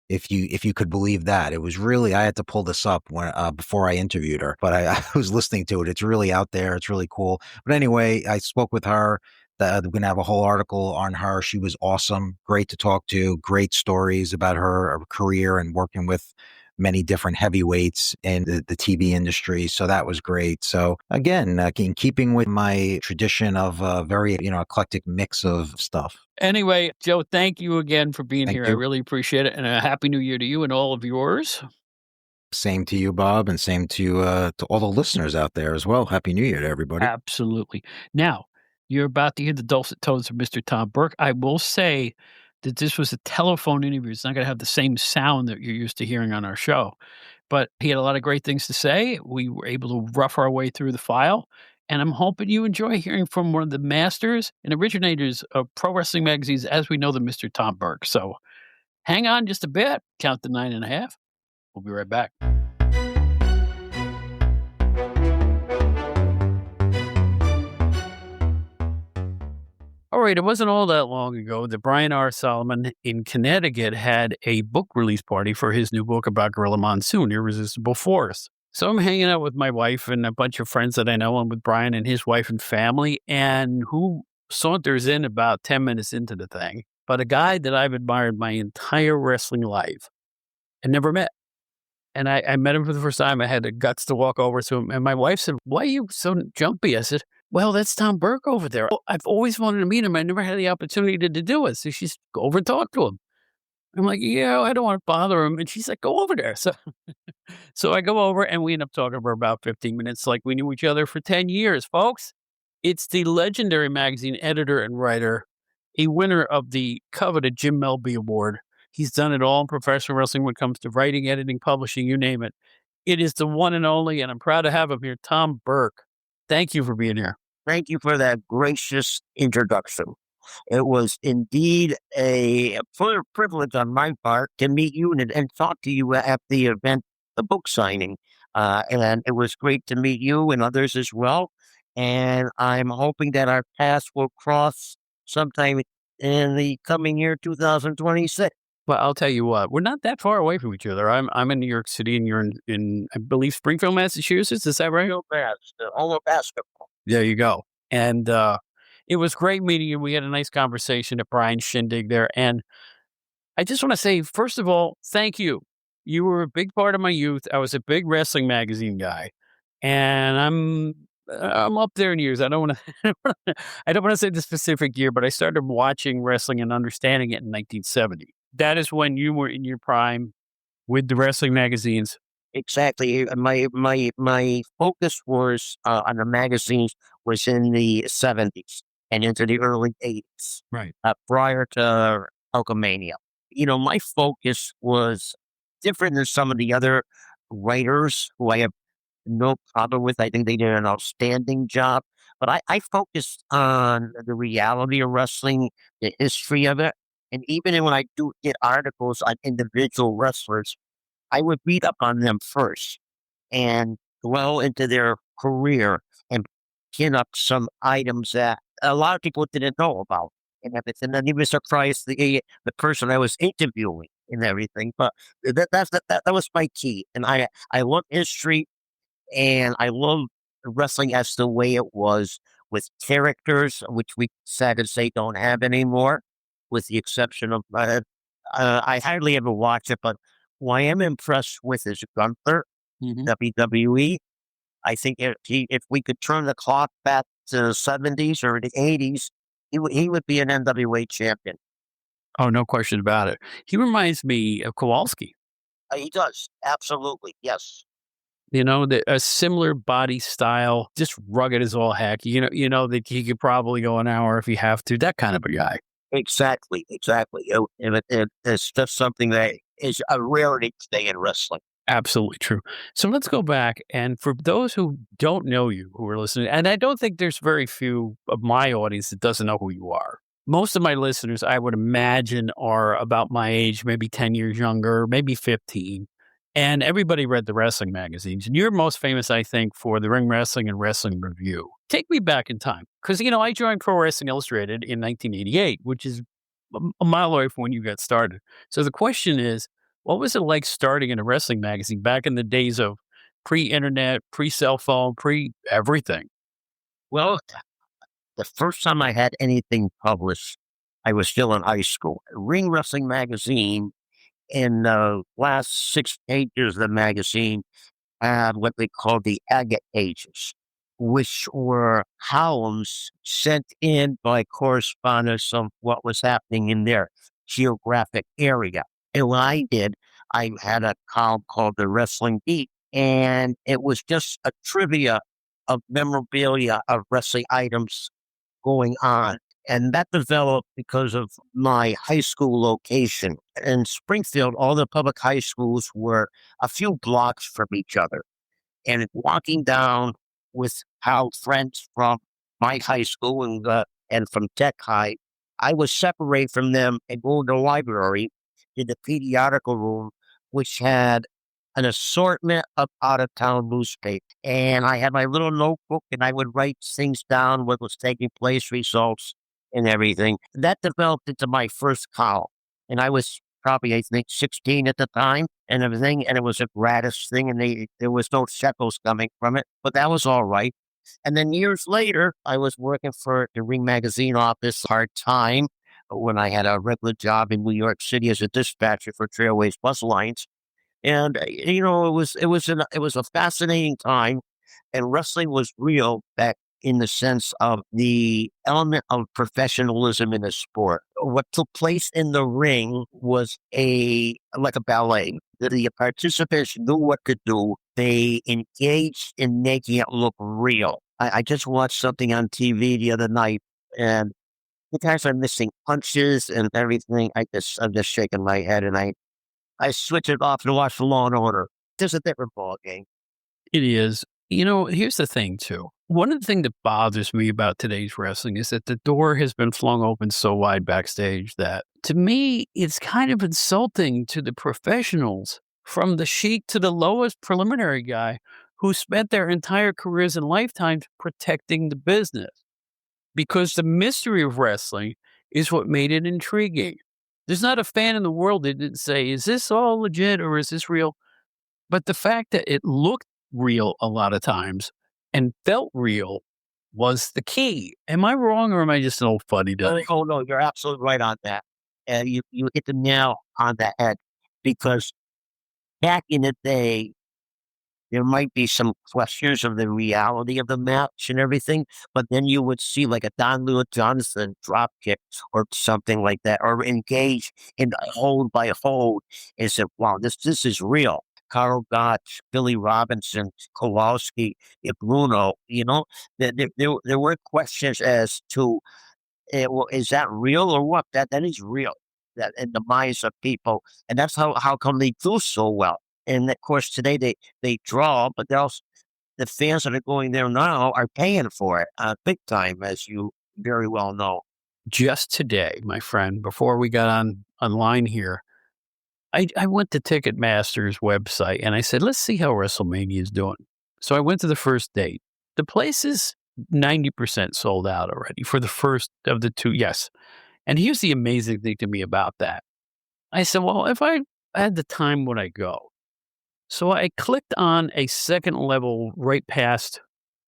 [SPEAKER 2] If you could believe that. It was really, I had to pull this up when before I interviewed her, but I I was listening to it. It's really out there. It's really cool. But anyway, I spoke with her. We're gonna have a whole article on her. She was awesome, great to talk to, great stories about her career and working with many different heavyweights in the TV industry. So that was great. So again, in keeping with my tradition of a very, eclectic mix of stuff.
[SPEAKER 1] Anyway, Joe, thank you again for being
[SPEAKER 2] Thank
[SPEAKER 1] here. I
[SPEAKER 2] you.
[SPEAKER 1] really appreciate it, and a happy New Year to you and all of yours.
[SPEAKER 2] Same to you, Bob, and same to all the listeners out there as well. Happy New Year to everybody.
[SPEAKER 1] Absolutely. Now, you're about to hear the dulcet tones of Mr. Tom Burke. I will say that this was a telephone interview. It's not gonna have the same sound that you're used to hearing on our show, but he had a lot of great things to say. We were able to rough our way through the file, and I'm hoping you enjoy hearing from one of the masters and originators of pro wrestling magazines as we know them, Mr. Tom Burke. So hang on just a bit, count to 9.5. We'll be right back. All right, it wasn't all that long ago that Brian R. Solomon in Connecticut had a book release party for his new book about Gorilla Monsoon, Irresistible Force. So I'm hanging out with my wife and a bunch of friends that I know, and with Brian and his wife and family, and who saunters in about 10 minutes into the thing, but a guy that I've admired my entire wrestling life and never met. And I met him for the first time. I had the guts to walk over to him. And my wife said, "Why are you so jumpy?" I said, "Well, that's Tom Burke over there. Oh, I've always wanted to meet him. I never had the opportunity to do it." So she's go over and talk to him. I'm like, "Yeah, I don't want to bother him." And she's like, "Go over there." So I go over and we end up talking for about 15 minutes like we knew each other for 10 years, folks. It's the legendary magazine editor and writer, a winner of the coveted Jim Melby Award. He's done it all in professional wrestling when it comes to writing, editing, publishing, you name it. It is the one and only, and I'm proud to have him here, Tom Burke. Thank you for being here.
[SPEAKER 3] Thank you for that gracious introduction. It was indeed a full privilege on my part to meet you and talk to you at the event, the book signing. And it was great to meet you and others as well. And I'm hoping that our paths will cross sometime in the coming year, 2026.
[SPEAKER 1] Well, I'll tell you what, we're not that far away from each other. I'm in New York City, and you're in I believe Springfield, Massachusetts. Is that right?
[SPEAKER 3] Real fast, all of basketball.
[SPEAKER 1] There you go. And it was great meeting you. We had a nice conversation at Brian's Shindig there. And I just want to say, first of all, thank you. You were a big part of my youth. I was a big wrestling magazine guy, and I'm up there in years. I don't want to I don't want to say the specific year, but I started watching wrestling and understanding it in 1970. That is when you were in your prime with the wrestling magazines.
[SPEAKER 3] Exactly. My focus was on the magazines was in the 70s and into the early 80s,
[SPEAKER 1] Right.
[SPEAKER 3] prior to Hulkamania. My focus was different than some of the other writers who I have no problem with. I think they did an outstanding job. But I focused on the reality of wrestling, the history of it. And even when I do get articles on individual wrestlers, I would read up on them first and dwell into their career and pin up some items that a lot of people didn't know about and everything. And even surprised the person I was interviewing and everything. But that was my key. And I love history and I love wrestling as the way it was with characters, which we sad to say don't have anymore, with the exception of I hardly ever watch it, but who I am impressed with is Gunther,
[SPEAKER 1] Mhm.
[SPEAKER 3] WWE. I think if we could turn the clock back to the 70s or the 80s, he would be an NWA champion.
[SPEAKER 1] Oh, no question about it. He reminds me of Kowalski.
[SPEAKER 3] He does absolutely, yes.
[SPEAKER 1] A similar body style, just rugged as all heck. That he could probably go an hour if you have to. That kind of a guy.
[SPEAKER 3] Exactly, exactly. It's just something that is a rarity today in wrestling.
[SPEAKER 1] Absolutely true. So let's go back, and for those who don't know you, who are listening, and I don't think there's very few of my audience that doesn't know who you are. Most of my listeners, I would imagine, are about my age, maybe 10 years younger, maybe 15. And everybody read the wrestling magazines. And you're most famous, I think, for the Ring Wrestling and Wrestling Review. Take me back in time. Because, I joined Pro Wrestling Illustrated in 1988, which is a mile away from when you got started. So the question is, what was it like starting in a wrestling magazine back in the days of pre-internet, pre-cell phone, pre-everything?
[SPEAKER 3] Well, the first time I had anything published, I was still in high school. Ring Wrestling Magazine, in the last 6 8 years of the magazine, had what they called the agate pages, which were columns sent in by correspondents of what was happening in their geographic area. And what I did, I had a column called the Wrestling Beat, and it was just a trivia of memorabilia of wrestling items going on. And that developed because of my high school location. In Springfield, all the public high schools were a few blocks from each other. And walking down with how friends from my high school and from Tech High, I was separated from them and go to the library in the periodical room, which had an assortment of out of town newspapers. And I had my little notebook and I would write things down, what was taking place, results, and everything. That developed into my first column. And I was probably, I think, 16 at the time and everything. And it was a gratis thing and there was no shekels coming from it, but that was all right. And then years later, I was working for the Ring Magazine office part time when I had a regular job in New York City as a dispatcher for Trailways Bus Lines. And it was a fascinating time, and wrestling was real back in the sense of the element of professionalism in the sport. What took place in the ring was like a ballet. The participants knew what to do. They engaged in making it look real. I just watched something on TV the other night, and the guys are missing punches and everything. I'm just shaking my head, and I switch it off and watch Law and Order. It's a different ball game.
[SPEAKER 1] It is. Here's the thing, too. One of the things that bothers me about today's wrestling is that the door has been flung open so wide backstage that, to me, it's kind of insulting to the professionals, from the Sheik to the lowest preliminary guy, who spent their entire careers and lifetimes protecting the business. Because the mystery of wrestling is what made it intriguing. There's not a fan in the world that didn't say, is this all legit or is this real? But the fact that it looked real a lot of times and felt real was the key. Am I wrong or am I just an old fuddy duddy?
[SPEAKER 3] Oh, no, you're absolutely right on that. And you hit the nail on the head because back in the day, there might be some questions of the reality of the match and everything, but then you would see like a Don Lewis Johnson drop kick or something like that, or engage in hold by hold and say, wow, this is real. Carl Gotch, Billy Robinson, Kowalski, Bruno, there were questions as to, well, is that real or what? That is real that in the minds of people. And that's how come they do so well. And of course, today they draw, but the fans that are going there now are paying for it big time, as you very well know.
[SPEAKER 1] Just today, my friend, before we got online here, I went to Ticketmaster's website and I said, let's see how WrestleMania is doing. So I went to the first date. The place is 90% sold out already for the first of the two. Yes. And here's the amazing thing to me about that. I said, well, if I had the time, would I go? So I clicked on a second level right past,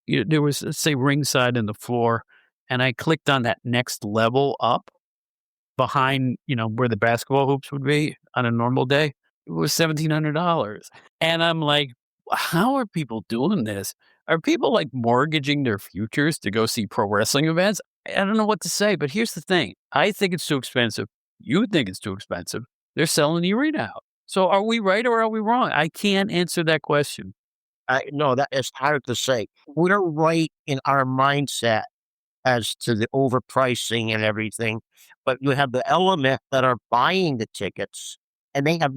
[SPEAKER 1] there was, let's say, ringside in the floor. And I clicked on that next level up behind, where the basketball hoops would be on a normal day. It was $1,700. And I'm like, how are people doing this? Are people like mortgaging their futures to go see pro wrestling events? I don't know what to say, but here's the thing. I think it's too expensive. You think it's too expensive. They're selling the arena out. So are we right or are we wrong? I can't answer that question.
[SPEAKER 3] No, that is hard to say. We're right in our mindset as to the overpricing and everything, but you have the element that are buying the tickets, and they have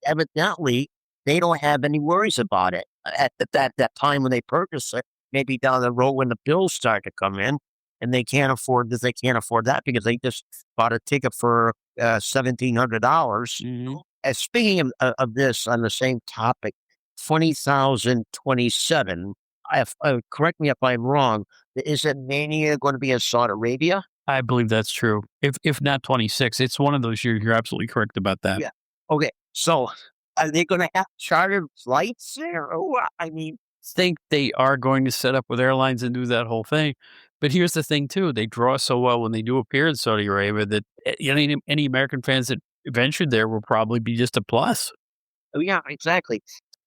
[SPEAKER 3] evidently, they don't have any worries about it at that time when they purchase it. Maybe down the road when the bills start to come in, and they can't afford this, they can't afford that because they just bought a ticket for $1,700. And speaking of this on the same topic, 20,027. Correct me if I'm wrong. Is it Mania going to be in Saudi Arabia?
[SPEAKER 1] I believe that's true. If not 26, it's one of those years. You're absolutely correct about that.
[SPEAKER 3] Yeah. Okay. So are they going to have chartered flights there? Or what? I mean,
[SPEAKER 1] Think they are going to set up with airlines and do that whole thing. But here's the thing too, they draw so well when they do appear in Saudi Arabia that any American fans that ventured there will probably be just a plus.
[SPEAKER 3] oh, yeah, exactly.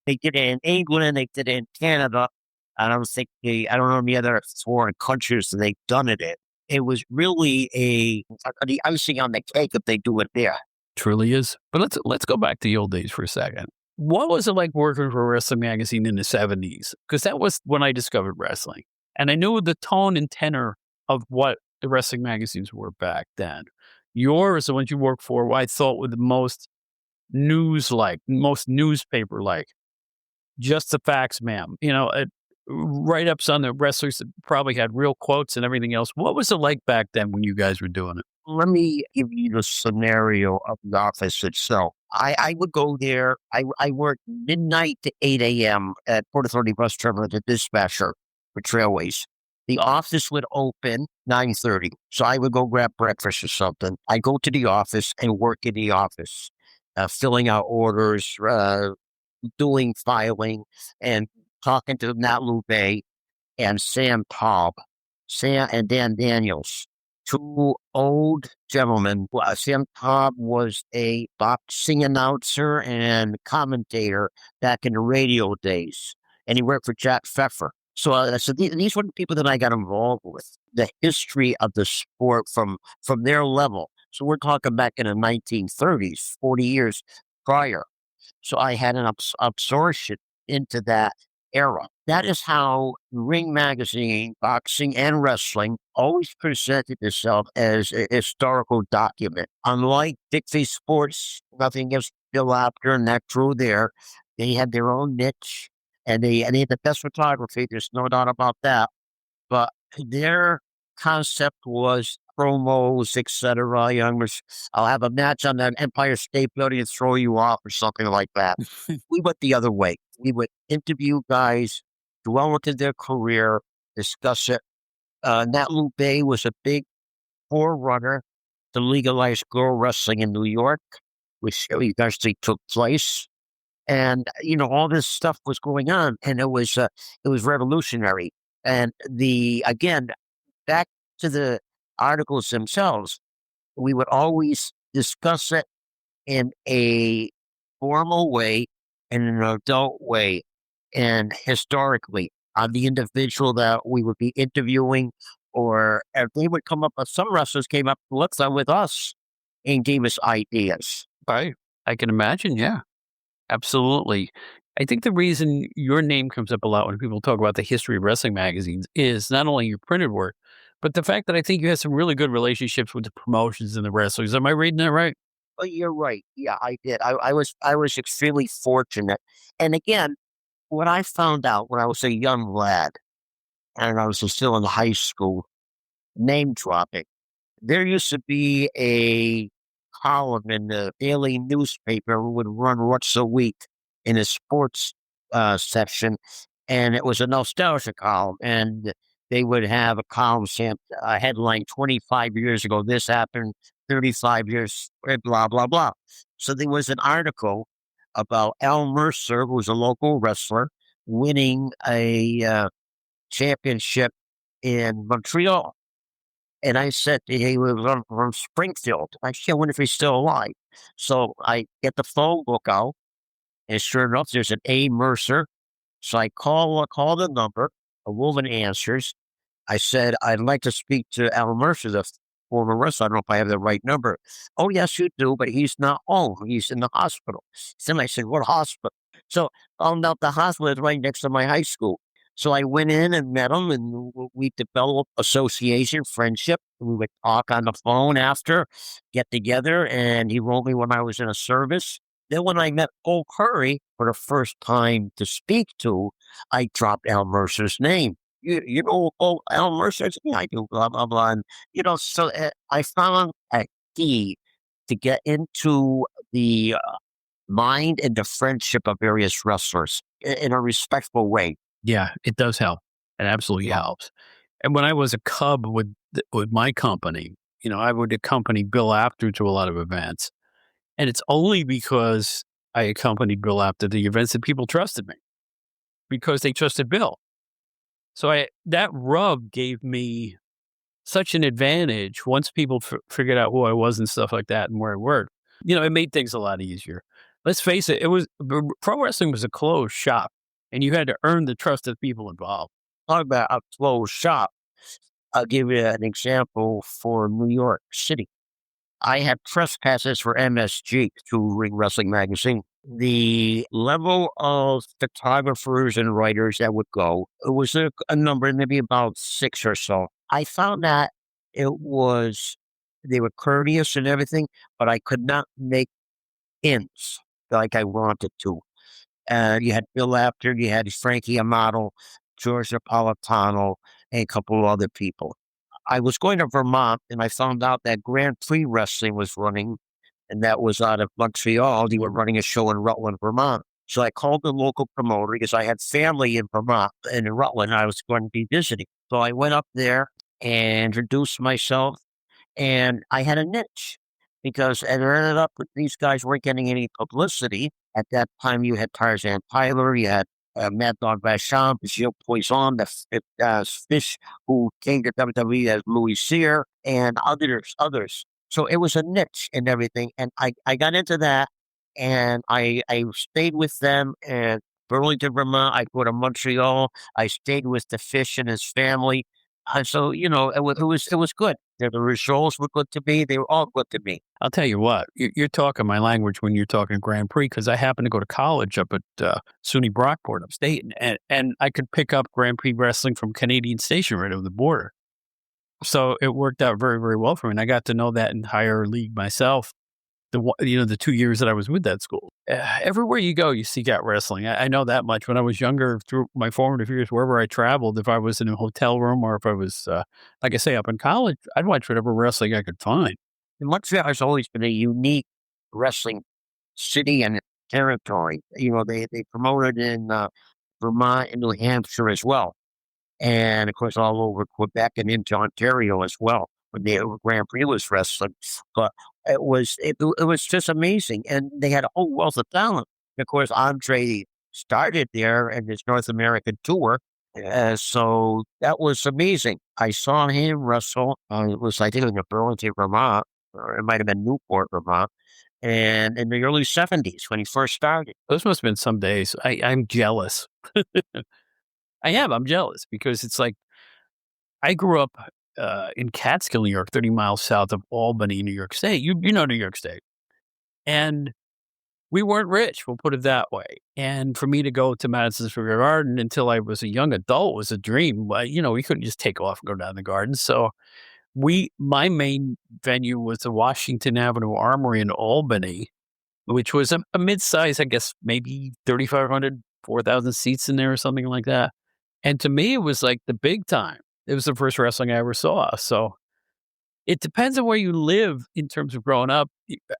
[SPEAKER 3] They did it in England, they did it in Canada. I don't think I don't know any other foreign countries that they've done it in. It was really the icing on the cake if they do it there.
[SPEAKER 1] Truly is. But let's go back to the old days for a second. What was it like working for a wrestling magazine in the 70s? Because that was when I discovered wrestling. And I knew the tone and tenor of what the wrestling magazines were back then. Yours, the ones you worked for, I thought were the most news-like, most newspaper-like. Just the facts, ma'am. Write-ups on the wrestlers that probably had real quotes and everything else. What was it like back then when you guys were doing it?
[SPEAKER 3] Let me give you the scenario of the office itself. I would go there. I worked midnight to 8 a.m. at Port Authority Bus Terminal, the dispatcher for Trailways. The office would open 9:30. So I would go grab breakfast or something. I go to the office and work in the office, filling out orders, doing filing, and talking to Nat Lube and Sam Cobb, Sam and Dan Daniels, two old gentlemen. Sam Cobb was a boxing announcer and commentator back in the radio days, and he worked for Jack Pfeffer. So these were the people that I got involved with. The history of the sport from their level. So we're talking back in the 1930s, 40 years prior. So I had an absorption into that era. That is how Ring Magazine, boxing and wrestling always presented itself as a historical document. Unlike Dixie Sports, nothing against Bill Apter and that crew there, they had their own niche and they had the best photography. There's no doubt about that. But their concept was promos, etc. I'll have a match on the Empire State Building and throw you off or something like that. We went the other way. We would interview guys, dwell into their career, discuss it. Nat Lube was a big forerunner to legalize girl wrestling in New York, which eventually took place. And all this stuff was going on, and it was revolutionary. And again, back to the articles themselves, we would always discuss it in a formal way, in an adult way, and historically on the individual that we would be interviewing, or if they would come up, some wrestlers came up with us and gave us ideas.
[SPEAKER 1] I can imagine, yeah. Absolutely. I think the reason your name comes up a lot when people talk about the history of wrestling magazines is not only your printed work, but the fact that I think you had some really good relationships with the promotions and the wrestlers. Am I reading that right?
[SPEAKER 3] Oh, you're right. Yeah, I did. I was extremely fortunate. And again, what I found out when I was a young lad and I was still in high school, name dropping, there used to be a column in the daily newspaper who would run once a week in a sports section, and it was a nostalgia column. And they would have a column headline 25 years ago, this happened, 35 years, blah, blah, blah. So there was an article about Al Mercer, who was a local wrestler, winning a championship in Montreal. And I said he was from Springfield. I said, I wonder if he's still alive. So I get the phone book out, and sure enough, there's an A. Mercer. So I call the number. A woman answers. I said, I'd like to speak to Al Mercer, the former wrestler. I don't know if I have the right number. Oh, yes, you do, but he's not home. He's in the hospital. So I said, what hospital? So found out the hospital is right next to my high school. So I went in and met him, and we developed association, friendship. We would talk on the phone after, get together, and he wrote me when I was in a service. Then when I met Bull Curry for the first time to speak to, I dropped Al Mercer's name. You know Al Mercer? I said, yeah, I do, blah, blah, blah. And, so I found a key to get into the mind and the friendship of various wrestlers in a respectful way.
[SPEAKER 1] Yeah, it does help. It absolutely helps. And when I was a cub with my company, I would accompany Bill Apter to a lot of events. And it's only because I accompanied Bill Apter to the events that people trusted me because they trusted Bill. So that rub gave me such an advantage once people figured out who I was and stuff like that and where I worked. It made things a lot easier. Let's face it, pro wrestling was a closed shop, and you had to earn the trust of people involved.
[SPEAKER 3] Talk about a closed shop. I'll give you an example for New York City. I had press passes for MSG through Ring Wrestling Magazine. The level of photographers and writers that would go, it was a number, maybe about 6 or so. I found that they were courteous and everything, but I could not make ends like I wanted to. You had Bill Apter, you had Frankie Amato, George Napolitano, and a couple of other people. I was going to Vermont, and I found out that Grand Prix Wrestling was running, and that was out of Montreal. They were running a show in Rutland, Vermont. So I called the local promoter because I had family in Vermont and in Rutland. I was going to be visiting. So I went up there and introduced myself, and I had a niche because it ended up that these guys weren't getting any publicity. At that time, you had Tarzan Tyler, you had Mad Dog Vachon, Gilles Poison, the Fish who came to WWE as Louis Cyr, and others. So it was a niche and everything. And I got into that, and I stayed with them in Burlington, Vermont. I go to Montreal. I stayed with the Fish and his family. So, it was good. The results were good to me. They were all good to me.
[SPEAKER 1] I'll tell you what, you're talking my language when you're talking Grand Prix because I happened to go to college up at SUNY Brockport upstate, and I could pick up Grand Prix wrestling from Canadian Station right over the border. So it worked out very, very well for me. And I got to know that entire league myself. The 2 years that I was with that school. Everywhere you go, you seek out wrestling. I know that much. When I was younger, through my formative years, wherever I traveled, if I was in a hotel room or if I was, like I say, up in college, I'd watch whatever wrestling I could find.
[SPEAKER 3] And Montreal has always been a unique wrestling city and territory. They promoted in Vermont and New Hampshire as well. And of course, all over Quebec and into Ontario as well when the Grand Prix was wrestling. But it was just amazing, and they had a whole wealth of talent. Of course, Andre started there in his North American tour, so that was amazing. I saw him wrestle. It was I think in Burlington, Vermont, or it might have been Newport, Vermont, and in the early '70s when he first started.
[SPEAKER 1] Those must have been some days. I'm jealous. I am. I'm jealous because it's like I grew up in Catskill, New York, 30 miles south of Albany, New York State. You know New York State. And we weren't rich, we'll put it that way. And for me to go to Madison Square Garden until I was a young adult was a dream. We couldn't just take off and go down the garden. So my main venue was the Washington Avenue Armory in Albany, which was a mid-size, I guess, maybe 3,500, 4,000 seats in there or something like that. And to me, it was like the big time. It was the first wrestling I ever saw. So it depends on where you live in terms of growing up,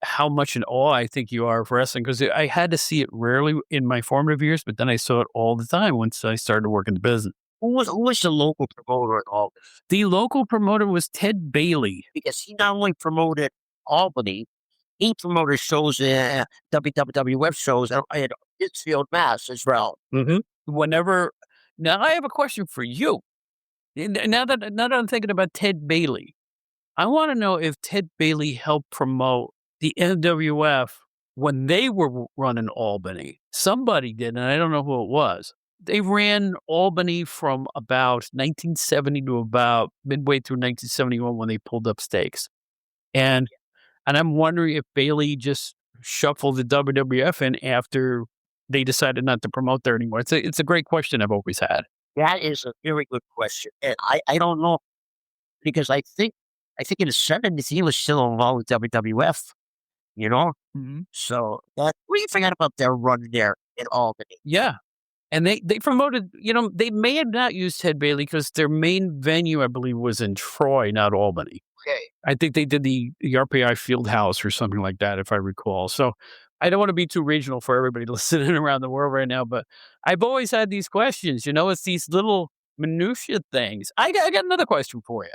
[SPEAKER 1] how much in awe I think you are of wrestling. Because I had to see it rarely in my formative years, but then I saw it all the time once I started to work in the business.
[SPEAKER 3] Who was the local promoter in all this?
[SPEAKER 1] The local promoter was Ted Bailey.
[SPEAKER 3] Because he not only promoted Albany, he promoted shows, WWF shows in Pittsfield, Mass as well.
[SPEAKER 1] Mm-hmm. Now I have a question for you. Now that I'm thinking about Ted Bailey, I want to know if Ted Bailey helped promote the NWF when they were running Albany. Somebody did, and I don't know who it was. They ran Albany from about 1970 to about midway through 1971 when they pulled up stakes. And I'm wondering if Bailey just shuffled the WWF in after they decided not to promote there anymore. It's a great question I've always had.
[SPEAKER 3] That is a very good question. And I don't know, because I think in the '70s he was still involved with WWF. you know?
[SPEAKER 1] Hmm.
[SPEAKER 3] So we forgot about their run there in Albany.
[SPEAKER 1] Yeah. And they promoted, they may have not used Ted Bailey because their main venue, I believe, was in Troy, not Albany.
[SPEAKER 3] Okay.
[SPEAKER 1] I think they did the RPI Field House or something like that, if I recall. So I don't want to be too regional for everybody listening around the world right now, but I've always had these questions. It's these little minutia things. I got another question for you.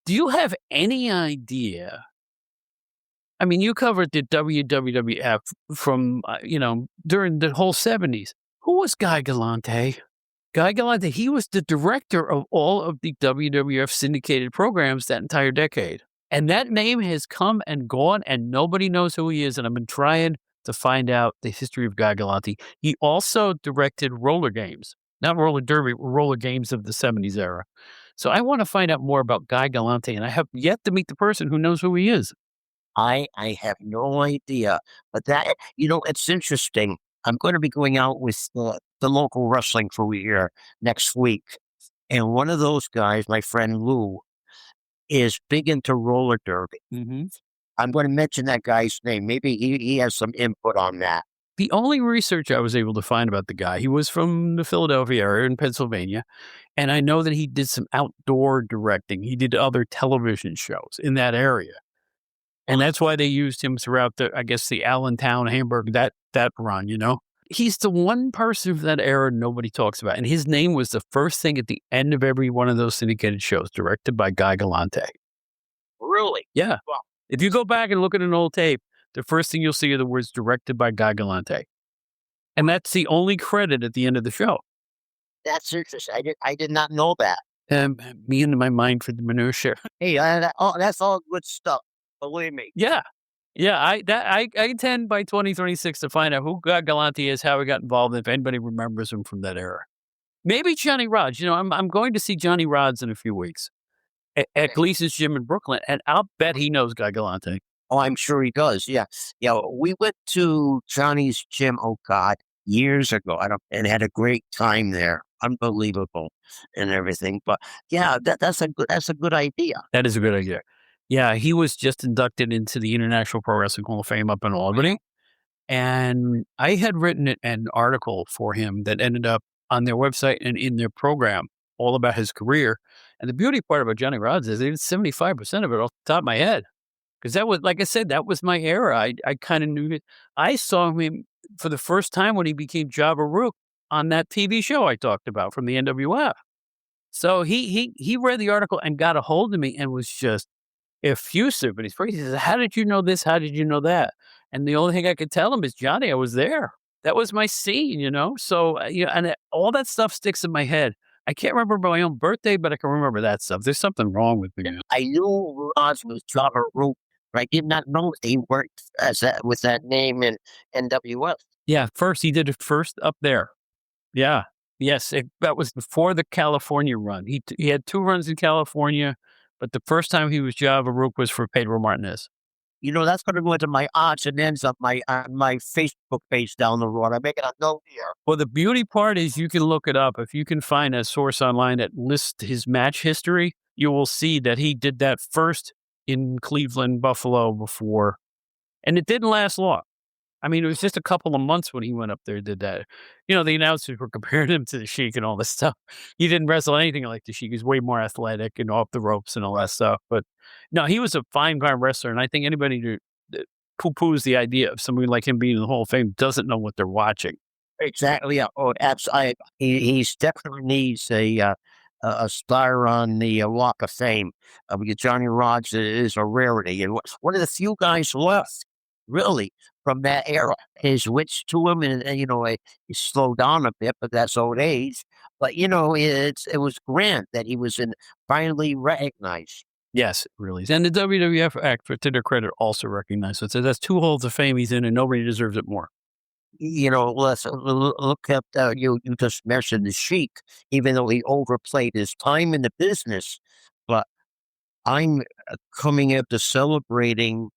[SPEAKER 1] Do you have any idea? I mean, you covered the WWF from, during the whole 70s. Who was Guy Galante? Guy Galante, he was the director of all of the WWF syndicated programs that entire decade. And that name has come and gone, and nobody knows who he is. And I've been trying to find out the history of Guy Galante. He also directed roller games, not roller derby, roller games of the 70s era. So I want to find out more about Guy Galante, and I have yet to meet the person who knows who he is.
[SPEAKER 3] I have no idea, but it's interesting. I'm going to be going out with the local wrestling crew here next week. And one of those guys, my friend Lou, is big into roller derby.
[SPEAKER 1] Mm-hmm.
[SPEAKER 3] I'm going to mention that guy's name. Maybe he has some input on that.
[SPEAKER 1] The only research I was able to find about the guy, he was from the Philadelphia area in Pennsylvania. And I know that he did some outdoor directing. He did other television shows in that area. And that's why they used him throughout the Allentown, Hamburg, that run, He's the one person from that era nobody talks about. And his name was the first thing at the end of every one of those syndicated shows, directed by Guy Galante.
[SPEAKER 3] Really?
[SPEAKER 1] Yeah.
[SPEAKER 3] Wow.
[SPEAKER 1] If you go back and look at an old tape, the first thing you'll see are the words directed by Guy Galante. And that's the only credit at the end of the show.
[SPEAKER 3] That's interesting. I did not know that.
[SPEAKER 1] Me and my mind for the minutia.
[SPEAKER 3] Hey, that's all good stuff. Believe me.
[SPEAKER 1] Yeah. Yeah, I intend by 2026 to find out who Guy Galante is, how he got involved, and if anybody remembers him from that era. Maybe Johnny Rods. I'm going to see Johnny Rods in a few weeks at Gleason's Gym in Brooklyn, and I'll bet he knows Guy Galante.
[SPEAKER 3] Oh, I'm sure he does. Yeah. Yeah. We went to Johnny's gym, oh God, years ago. And had a great time there. Unbelievable and everything. But yeah, that's a good idea.
[SPEAKER 1] That is a good idea. Yeah, he was just inducted into the International Pro Wrestling Hall of Fame up in Albany. And I had written an article for him that ended up on their website and in their program all about his career. And the beauty part about Johnny Rods is it's 75% of it off the top of my head. Because that was, like I said, that was my era. I kind of knew it. I saw him for the first time when he became Java Rook on that TV show I talked about from the NWF. So he read the article and got a hold of me and was just effusive. And he says, "How did you know this? How did you know that?" And the only thing I could tell him is, "Johnny, I was there. That was my scene, So, all that stuff sticks in my head. I can't remember my own birthday, but I can remember that stuff. There's something wrong with me.
[SPEAKER 3] I knew Roz was Java Rook, but I did not know he worked with that name in NWF.
[SPEAKER 1] Yeah, first he did it first up there. Yeah. Yes, that was before the California run. He had 2 runs in California, but the first time he was Java Rook was for Pedro Martinez.
[SPEAKER 3] That's going to go into my odds and ends of my Facebook page down the road. I'm making a note here.
[SPEAKER 1] Well, the beauty part is you can look it up. If you can find a source online that lists his match history, you will see that he did that first in Cleveland, Buffalo before, and it didn't last long. I mean, it was just a couple of months when he went up there and did that. The announcers were comparing him to the Sheik and all this stuff. He didn't wrestle anything like the Sheik. He's way more athletic and off the ropes and all that stuff. But no, he was a fine wrestler. And I think anybody that poo-poos the idea of somebody like him being in the Hall of Fame doesn't know what they're watching.
[SPEAKER 3] Exactly. Yeah. Oh, absolutely. He's definitely needs a star on the Walk of Fame. Because Johnny Rods is a rarity. And one of the few guys left, really, from that era. He switched to him, and he slowed down a bit, but that's old age. But it was grand that he was finally recognized.
[SPEAKER 1] Yes, it really is. And the WWF Act, to their credit, also recognized it. So that's 2 Halls of Fame he's in, and nobody deserves it more.
[SPEAKER 3] Let's look at you just mentioned the Sheik, even though he overplayed his time in the business. But I'm coming up to celebrating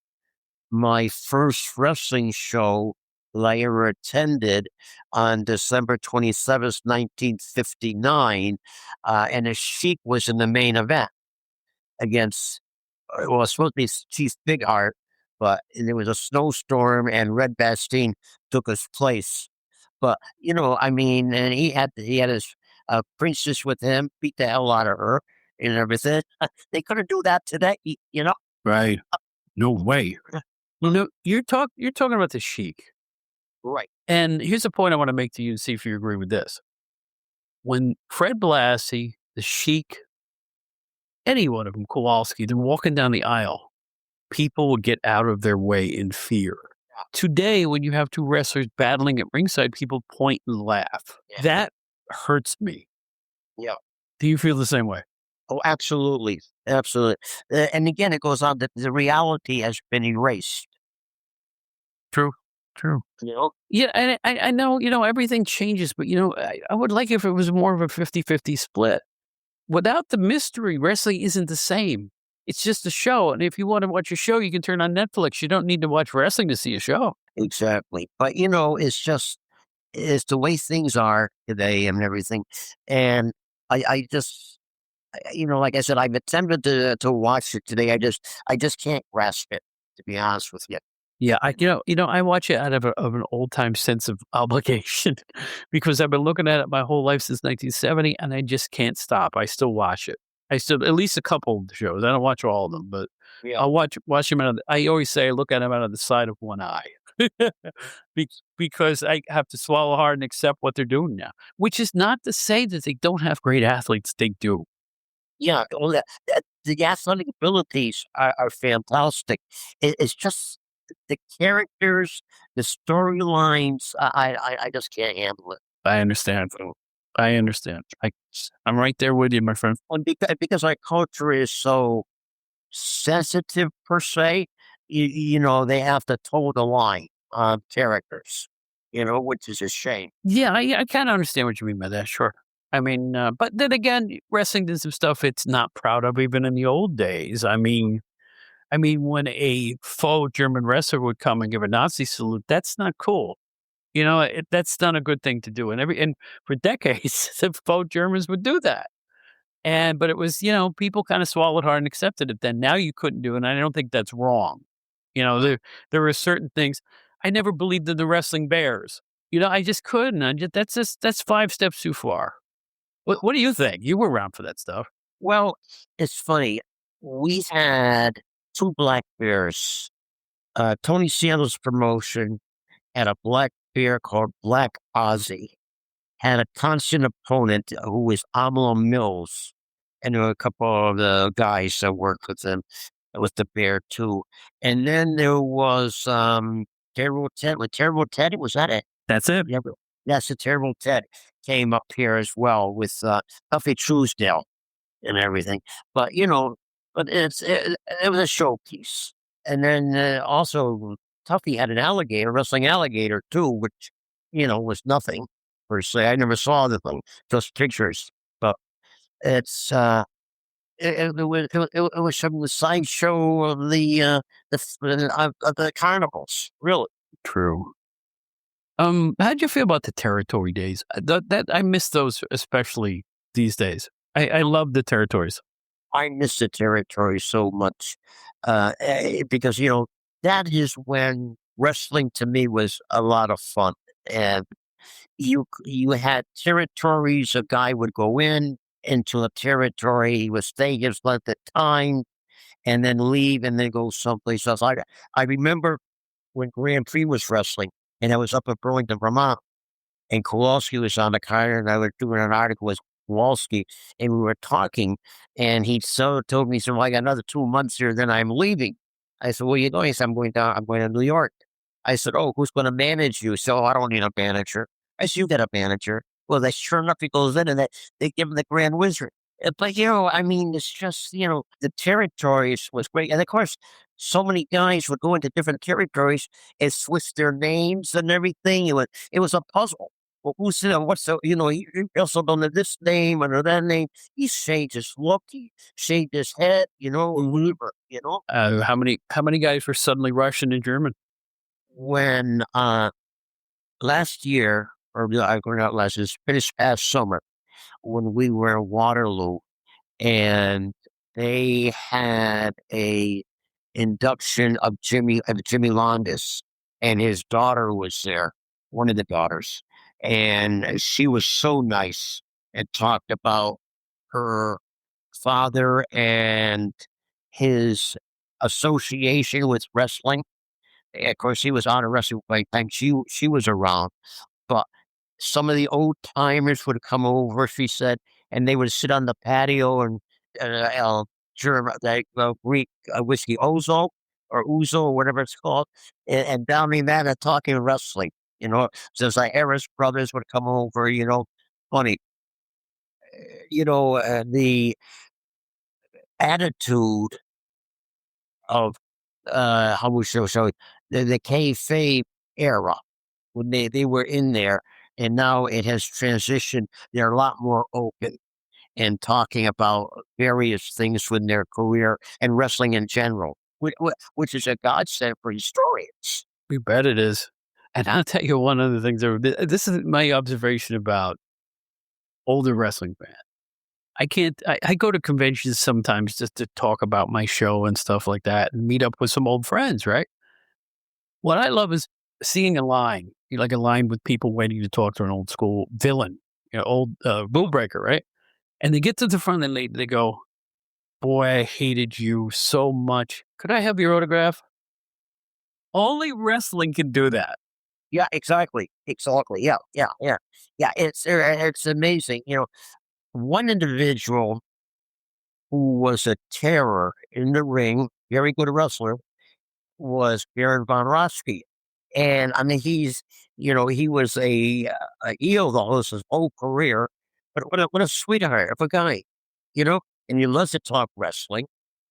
[SPEAKER 3] my first wrestling show that I ever attended on December 27th, 1959. And the Sheik was in the main event against, well, it's supposed to be Chief Big Heart, but there was a snowstorm and Red Bastien took his place. But I mean, and he had his princess with him, beat the hell out of her and everything. They couldn't do that today,
[SPEAKER 1] Right. No way. You're talking about the Sheik.
[SPEAKER 3] Right.
[SPEAKER 1] And here's a point I want to make to you and see if you agree with this. When Fred Blassie, the Sheik, any one of them, Kowalski, they're walking down the aisle, people would get out of their way in fear. Today, when you have two wrestlers battling at ringside, people point and laugh.
[SPEAKER 3] Yeah.
[SPEAKER 1] That hurts me.
[SPEAKER 3] Yeah.
[SPEAKER 1] Do you feel the same way?
[SPEAKER 3] Oh, absolutely. Absolutely. And again, it goes on that the reality has been erased.
[SPEAKER 1] True. Yeah, and I know, everything changes, but, I would like if it was more of a 50-50 split. Without the mystery, wrestling isn't the same. It's just a show, and if you want to watch a show, you can turn on Netflix. You don't need to watch wrestling to see a show.
[SPEAKER 3] Exactly. But, it's the way things are today and everything. And I just, like I said, I've attempted to watch it today. I just can't grasp it, to be honest with you.
[SPEAKER 1] Yeah, I watch it out of an old time sense of obligation because I've been looking at it my whole life since 1970, and I just can't stop. I still watch it. I still at least a couple of the shows. I don't watch all of them, but
[SPEAKER 3] Yeah.
[SPEAKER 1] I'll watch them out of. I always say I look at them out of the side of one eye because I have to swallow hard and accept what they're doing now. Which is not to say that they don't have great athletes. They do.
[SPEAKER 3] Yeah, well, the athletic abilities are fantastic. It's just the characters, the storylines. I just can't handle it.
[SPEAKER 1] I understand. I'm right there with you, my friend.
[SPEAKER 3] And because our culture is so sensitive per se, they have to toe the line on characters, which is a shame.
[SPEAKER 1] Yeah, I kind of understand what you mean by that. Sure. I mean, but then again, wrestling did some stuff it's not proud of, even in the old days. I mean, when a faux German wrestler would come and give a Nazi salute, that's not cool. That's not a good thing to do. And for decades, the faux Germans would do that. But it was, people kind of swallowed hard and accepted it. Then now you couldn't do it. And I don't think that's wrong. There were certain things. I never believed in the wrestling bears. I just couldn't. That's 5 steps too far. What do you think? You were around for that stuff.
[SPEAKER 3] Well, it's funny. We had 2 black bears. Tony Sanders' promotion had a black bear called Black Ozzy. Had a constant opponent who was Amlo Mills. And there were a couple of the guys that worked with him. With the bear too. And then there was Terrible Ted. With Terrible Ted, was that it?
[SPEAKER 1] That's it.
[SPEAKER 3] Yeah, that's the Terrible Ted came up here as well with Tuffy Truesdale and everything. But but it was a showpiece. And then also Tuffy had an alligator, wrestling alligator too, which was nothing per se. I never saw the thing, just pictures. But it's it was from the sideshow of the carnivals, really.
[SPEAKER 1] True. How'd you feel about the territory days? That I miss those, especially these days. I love the territories.
[SPEAKER 3] I miss the territory so much because that is when wrestling to me was a lot of fun, and you had territories. A guy would go into a territory, he would stay his length of time, and then leave, and then go someplace else. I remember when Grand Prix was wrestling, and I was up in Burlington, Vermont, and Kowalski was on the card, and I was doing an article with Kowalski, and we were talking, and he told me, so I got another 2 months here, then I'm leaving. I said, where are you going? He said, I'm going to New York. I said, oh, who's going to manage you? So I don't need a manager. I said, you get a manager. Well, sure enough, he goes in, and they give him the Grand Wizard. But, it's just, the territories was great. And of course, so many guys would go into different territories and switch their names and everything. It was a puzzle. Well, who's, he wrestled under this name, under that name. He changed his look, he shaved his head, whatever,
[SPEAKER 1] How many guys were suddenly Russian and German?
[SPEAKER 3] When, last year, or not last, this finished past summer, when we were in Waterloo, and they had a induction of Jimmy Landis, and his daughter was there, one of the daughters, and she was so nice and talked about her father and his association with wrestling. Of course, he was on a wrestling by the time she was around, but some of the old timers would come over, she said, and they would sit on the patio and German, like Greek whiskey Ozo or Uzo or whatever it's called, and downing that and talking wrestling. Since like Harris brothers would come over, funny. The attitude of how we show the kayfabe era when they were in there, and now it has transitioned. They're a lot more open and talking about various things with their career and wrestling in general, which is a godsend for historians.
[SPEAKER 1] We bet it is. And I'll tell you one other thing. This is my observation about older wrestling fans. I go to conventions sometimes just to talk about my show and stuff like that and meet up with some old friends, right? What I love is seeing a line, like a line with people waiting to talk to an old school villain, old rule breaker, right? And they get to the front and they go, "Boy, I hated you so much. Could I have your autograph?" Only wrestling can do that.
[SPEAKER 3] Yeah, exactly. Exactly. Yeah, yeah, yeah. Yeah, it's amazing. One individual who was a terror in the ring, very good wrestler, was Baron von Raschke. And I mean, he was a heel the whole his whole career, but what a sweetheart of a guy, you know. And he loves to talk wrestling.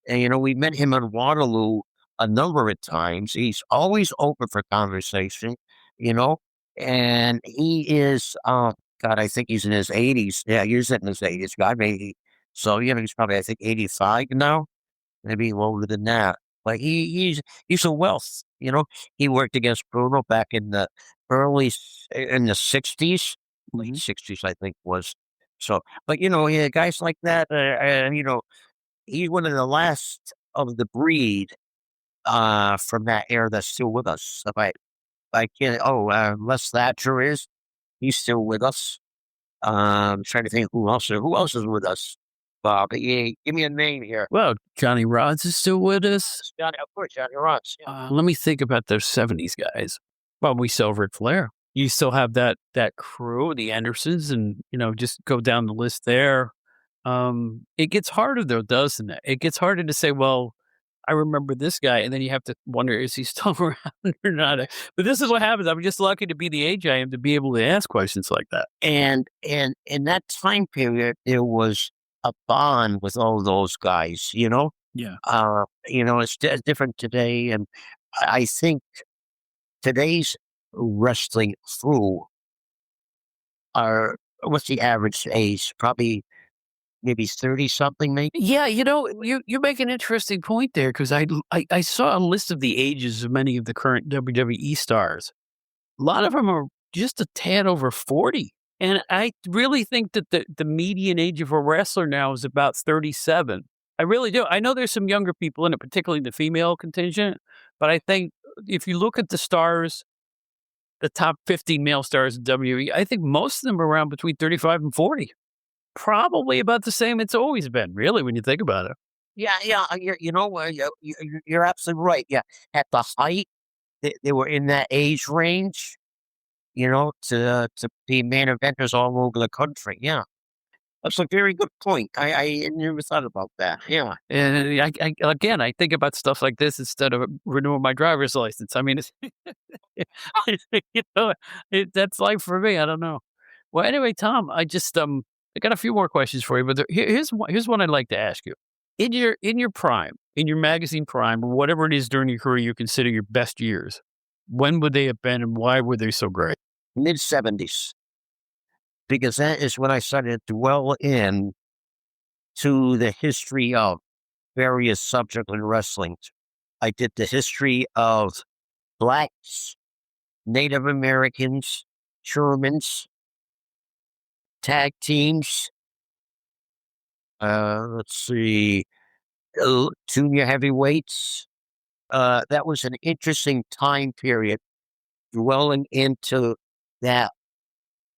[SPEAKER 3] And we met him in Waterloo a number of times. He's always open for conversation, you know. And he is, God, I think he's in his 80s. Yeah, he's in his 80s. God, maybe. So he's probably I think 85 now, maybe older than that. But he's a wealth. He worked against Bruno back in the in the 60s, late 60s, I think was. So, but yeah, guys like that, he's one of the last of the breed from that era that's still with us. If I can't, Les Thatcher is, he's still with us. Trying to think who else is with us. Bob, yeah, give me a name here.
[SPEAKER 1] Well, Johnny Rods is still with us.
[SPEAKER 3] Johnny, of course, Johnny Rods. Yeah.
[SPEAKER 1] Let me think about those 70s guys. Well, we still have Ric Flair. You still have that crew, the Andersons, and just go down the list there. It gets harder though, doesn't it? It gets harder to say, well, I remember this guy, and then you have to wonder, is he still around or not? But this is what happens. I'm just lucky to be the age I am to be able to ask questions like that.
[SPEAKER 3] And in that time period, there was a bond with all those guys.
[SPEAKER 1] Yeah.
[SPEAKER 3] It's different today, and I think today's wrestling crew what's the average age? Probably maybe 30 something, maybe.
[SPEAKER 1] Yeah, you make an interesting point there because I saw a list of the ages of many of the current WWE stars. A lot of them are just a tad over 40. And I really think that the median age of a wrestler now is about 37. I really do. I know there's some younger people in it, particularly the female contingent. But I think if you look at the stars, the top 15 male stars in WWE, I think most of them are around between 35 and 40. Probably about the same it's always been, really, when you think about it.
[SPEAKER 3] Yeah, yeah. You're absolutely right. Yeah. At the height, they were in that age range, to be main eventers all over the country. Yeah. That's a very good point. I never thought about that. Yeah.
[SPEAKER 1] And I think about stuff like this instead of renewing my driver's license. I mean, that's life for me. I don't know. Well, anyway, Tom, I got a few more questions for you, but here's one I'd like to ask you. In your prime, in your magazine prime, or whatever it is during your career you consider your best years, when would they have been, and why were they so great?
[SPEAKER 3] Mid-70s. Because that is when I started to dwell in to the history of various subjects in wrestling. I did the history of blacks, Native Americans, Germans, tag teams. Let's see, junior heavyweights, that was an interesting time period dwelling into that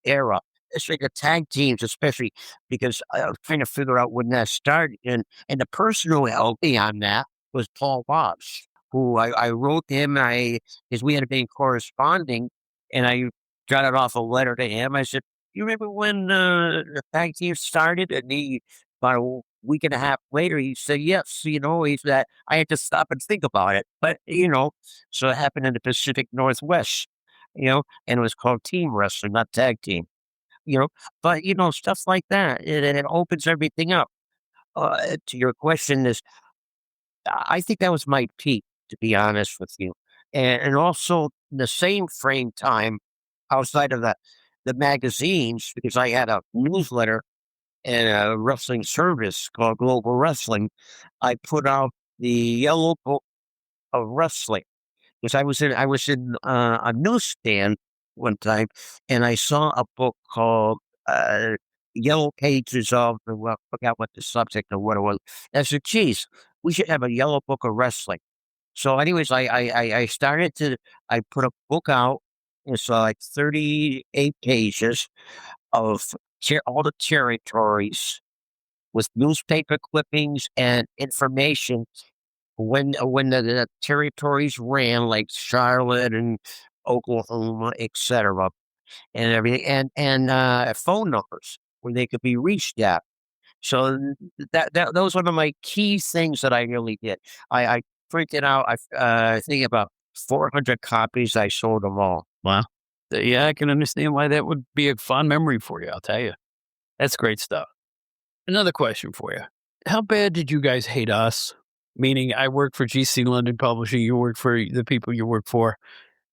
[SPEAKER 3] era. Especially the tag teams, especially because I was trying to figure out when that started. And the person who helped me on that was Paul Bobs, who I wrote him. Because we had been corresponding, and I jotted off a letter to him. I said, "You remember when the tag team started?" And he, about a week and a half later, he said, "Yes." He's that I had to stop and think about it, but so it happened in the Pacific Northwest. And it was called team wrestling, not tag team you know, but stuff like that, it opens everything up. To your question is, I think that was my peak, to be honest with you, and also the same frame time outside of the magazines because I had a newsletter and a wrestling service called Global Wrestling. I put out the Yellow Book of Wrestling. Because I was in a newsstand one time, and I saw a book called uh, "Yellow Pages of the." Well, I forgot what the subject or what it was. I said, "Geez, we should have a yellow book of wrestling." So, anyways, I started to I put a book out. It's like 38 pages of all the territories with newspaper clippings and information when the territories ran, like Charlotte and Oklahoma, etc., and everything, and phone numbers where they could be reached at. So that those were my key things that I really did. I printed out, I think about 400 copies. I sold them all.
[SPEAKER 1] Wow. Yeah, I can understand why that would be a fond memory for you, I'll tell you. That's great stuff. Another question for you. How bad did you guys hate us? Meaning I work for GC London Publishing, you work for the people you work for.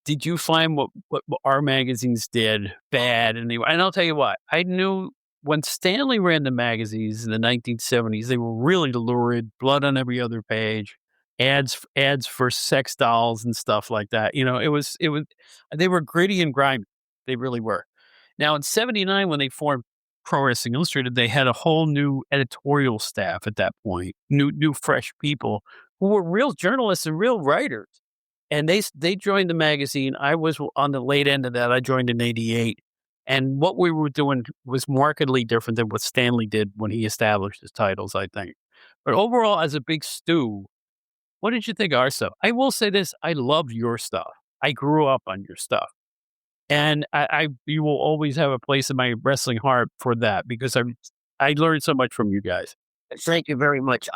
[SPEAKER 1] Did you find what our magazines did bad? And I'll tell you what, I knew when Stanley ran the magazines in the 1970s, they were really lurid, blood on every other page, ads for sex dolls and stuff like that. It was they were gritty and grimy. They really were. Now in '79, when they formed Pro Wrestling Illustrated, they had a whole new editorial staff at that point, new fresh people who were real journalists and real writers. And they joined the magazine. I was on the late end of that. I joined in '88. And what we were doing was markedly different than what Stanley did when he established his titles, I think. But overall, as a big stew, what did you think of our stuff? I will say this, I love your stuff. I grew up on your stuff. And you will always have a place in my wrestling heart for that because I learned so much from you guys.
[SPEAKER 3] Thank you very much.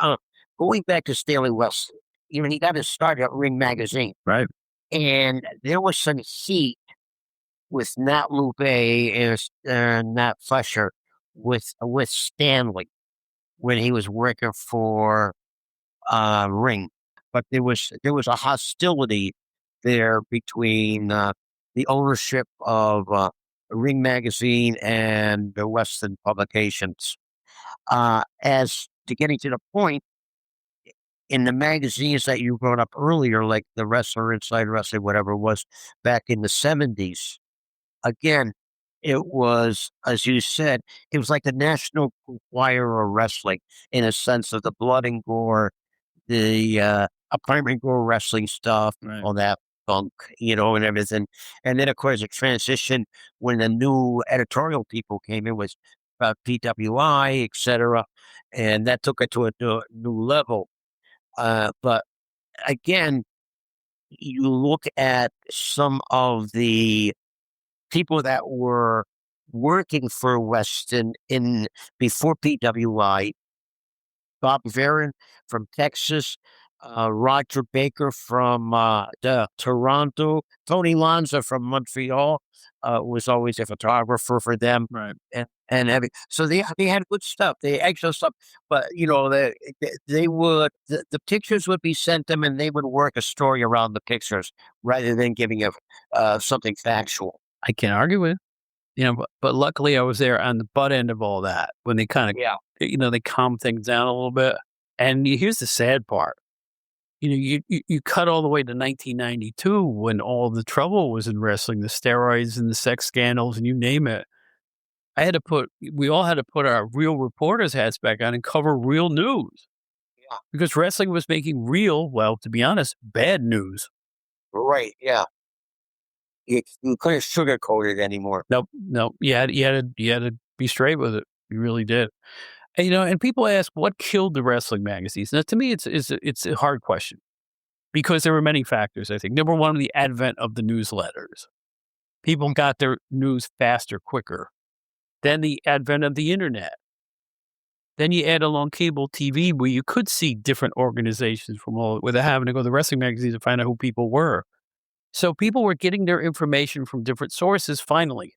[SPEAKER 3] Going back to Stanley Wilson, he got his start at Ring Magazine,
[SPEAKER 1] Right.
[SPEAKER 3] and there was some heat with Nat Lupe and Nat Fletcher with Stanley when he was working for Ring, but there was a hostility there between the ownership of Ring Magazine and the Western publications. As to getting to the point, in the magazines that you brought up earlier, like the Wrestler, Inside Wrestling, whatever it was, back in the 70s, again, it was, as you said, it was like the National Enquirer of Wrestling in a sense of the blood and gore, the apartment gore wrestling stuff,
[SPEAKER 1] Right.
[SPEAKER 3] all that funk, and everything. And then, of course, it transitioned when the new editorial people came in with PWI, etc., and that took it to a new level. But again, you look at some of the people that were working for Weston in before PWI, Bob Varon from Texas, Roger Baker from Toronto, Tony Lanza from Montreal was always a photographer for them,
[SPEAKER 1] Right.
[SPEAKER 3] so they had good stuff, they extra stuff, but they would the pictures would be sent them, and they would work a story around the pictures rather than giving something factual.
[SPEAKER 1] I can't argue with it. But luckily I was there on the butt end of all that when they kind of,
[SPEAKER 3] Yeah.
[SPEAKER 1] they calm things down a little bit. And here's the sad part. You cut all the way to 1992 when all the trouble was in wrestling, the steroids and the sex scandals and you name it. We all had to put our real reporters hats back on and cover real news. because wrestling was making real, well, to be honest, bad news.
[SPEAKER 3] Right. Yeah. You couldn't sugarcoat it anymore.
[SPEAKER 1] Nope, nope. You had to be straight with it. You really did. And, and people ask what killed the wrestling magazines. Now, to me, it's a hard question because there were many factors. I think number one, the advent of the newsletters. People got their news faster, quicker. Then the advent of the internet. Then you add along cable TV where you could see different organizations from all without having to go to the wrestling magazines to find out who people were. So people were getting their information from different sources finally.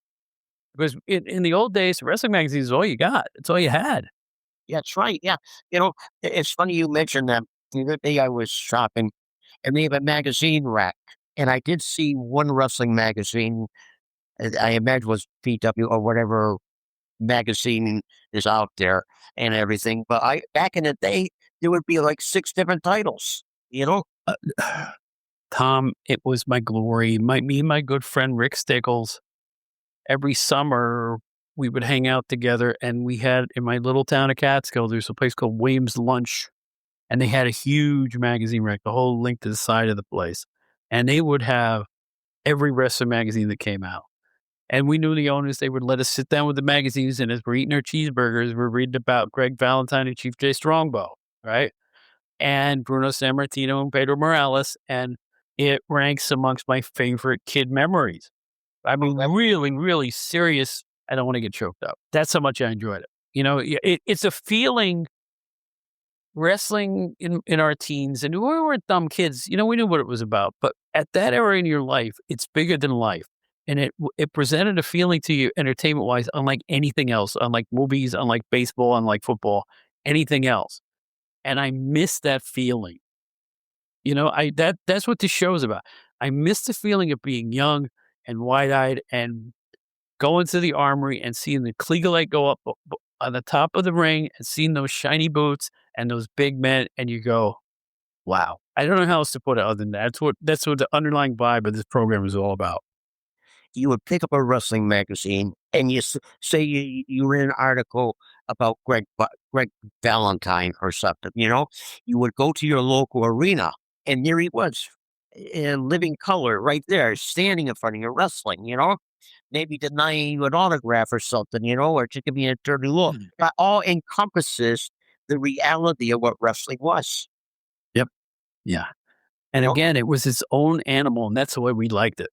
[SPEAKER 1] Because in the old days, wrestling magazines is all you got. It's all you had.
[SPEAKER 3] Yeah, that's right. Yeah. It's funny you mentioned that. The other day I was shopping and they have a magazine rack. And I did see one wrestling magazine. I imagine was PW or whatever magazine is out there and everything. But back in the day, there would be like 6 different titles, you know?
[SPEAKER 1] Tom, it was my glory. Me and my good friend Rick Stickles, every summer we would hang out together, and we had in my little town of Catskill, there's a place called Williams Lunch, and they had a huge magazine rack, the whole length to the side of the place, and they would have every wrestling magazine that came out. And we knew the owners; they would let us sit down with the magazines, and as we're eating our cheeseburgers, we're reading about Greg Valentine and Chief Jay Strongbow, right? And Bruno Sammartino and Pedro Morales, and it ranks amongst my favorite kid memories. I mean, really, really serious. I don't want to get choked up. That's how much I enjoyed it. It's a feeling wrestling in our teens, and we weren't dumb kids. We knew what it was about. But at that era in your life, it's bigger than life. And it presented a feeling to you entertainment-wise unlike anything else, unlike movies, unlike baseball, unlike football, anything else. And I miss that feeling. That's what this show is about. I miss the feeling of being young and wide-eyed and going to the armory and seeing the Klieg light go up on the top of the ring and seeing those shiny boots and those big men, and you go, wow. I don't know how else to put it other than that. That's what the underlying vibe of this program is all about.
[SPEAKER 3] You would pick up a wrestling magazine and say you read an article about Greg Valentine or something, you would go to your local arena and there he was in living color right there, standing in front of you wrestling, maybe denying you an autograph or something, or just give me a dirty look. That all encompasses the reality of what wrestling was.
[SPEAKER 1] Yep. Yeah. And again, it was its own animal, and that's the way we liked it.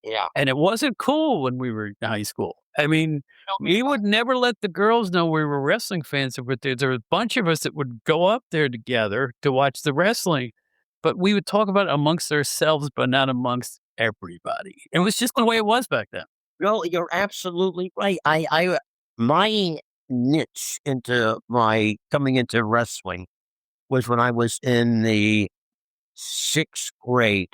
[SPEAKER 3] Yeah.
[SPEAKER 1] And it wasn't cool when we were in high school. I mean, we would never let the girls know we were wrestling fans. But there were a bunch of us that would go up there together to watch the wrestling, but we would talk about it amongst ourselves, but not amongst everybody. It was just the way it was back then.
[SPEAKER 3] No, you're absolutely right. My niche into my coming into wrestling was when I was in the 6th grade.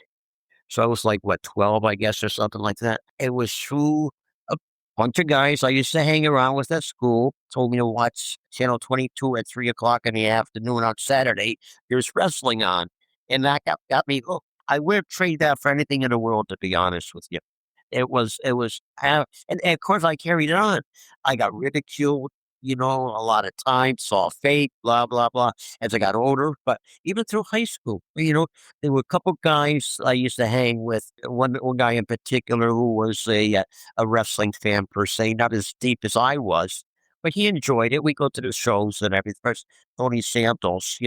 [SPEAKER 3] So I was like, 12, I guess, or something like that. It was through a bunch of guys I used to hang around with at school, told me to watch Channel 22 at 3 o'clock in the afternoon on Saturday. There's wrestling on. And that got me hooked. I wouldn't trade that for anything in the world, to be honest with you. And of course I carried it on. I got ridiculed, a lot of times, saw fate, blah, blah, blah, as I got older. But even through high school, there were a couple guys I used to hang with. One guy in particular who was a wrestling fan per se, not as deep as I was, but he enjoyed it. We go to the shows and everything. First, Tony Santos,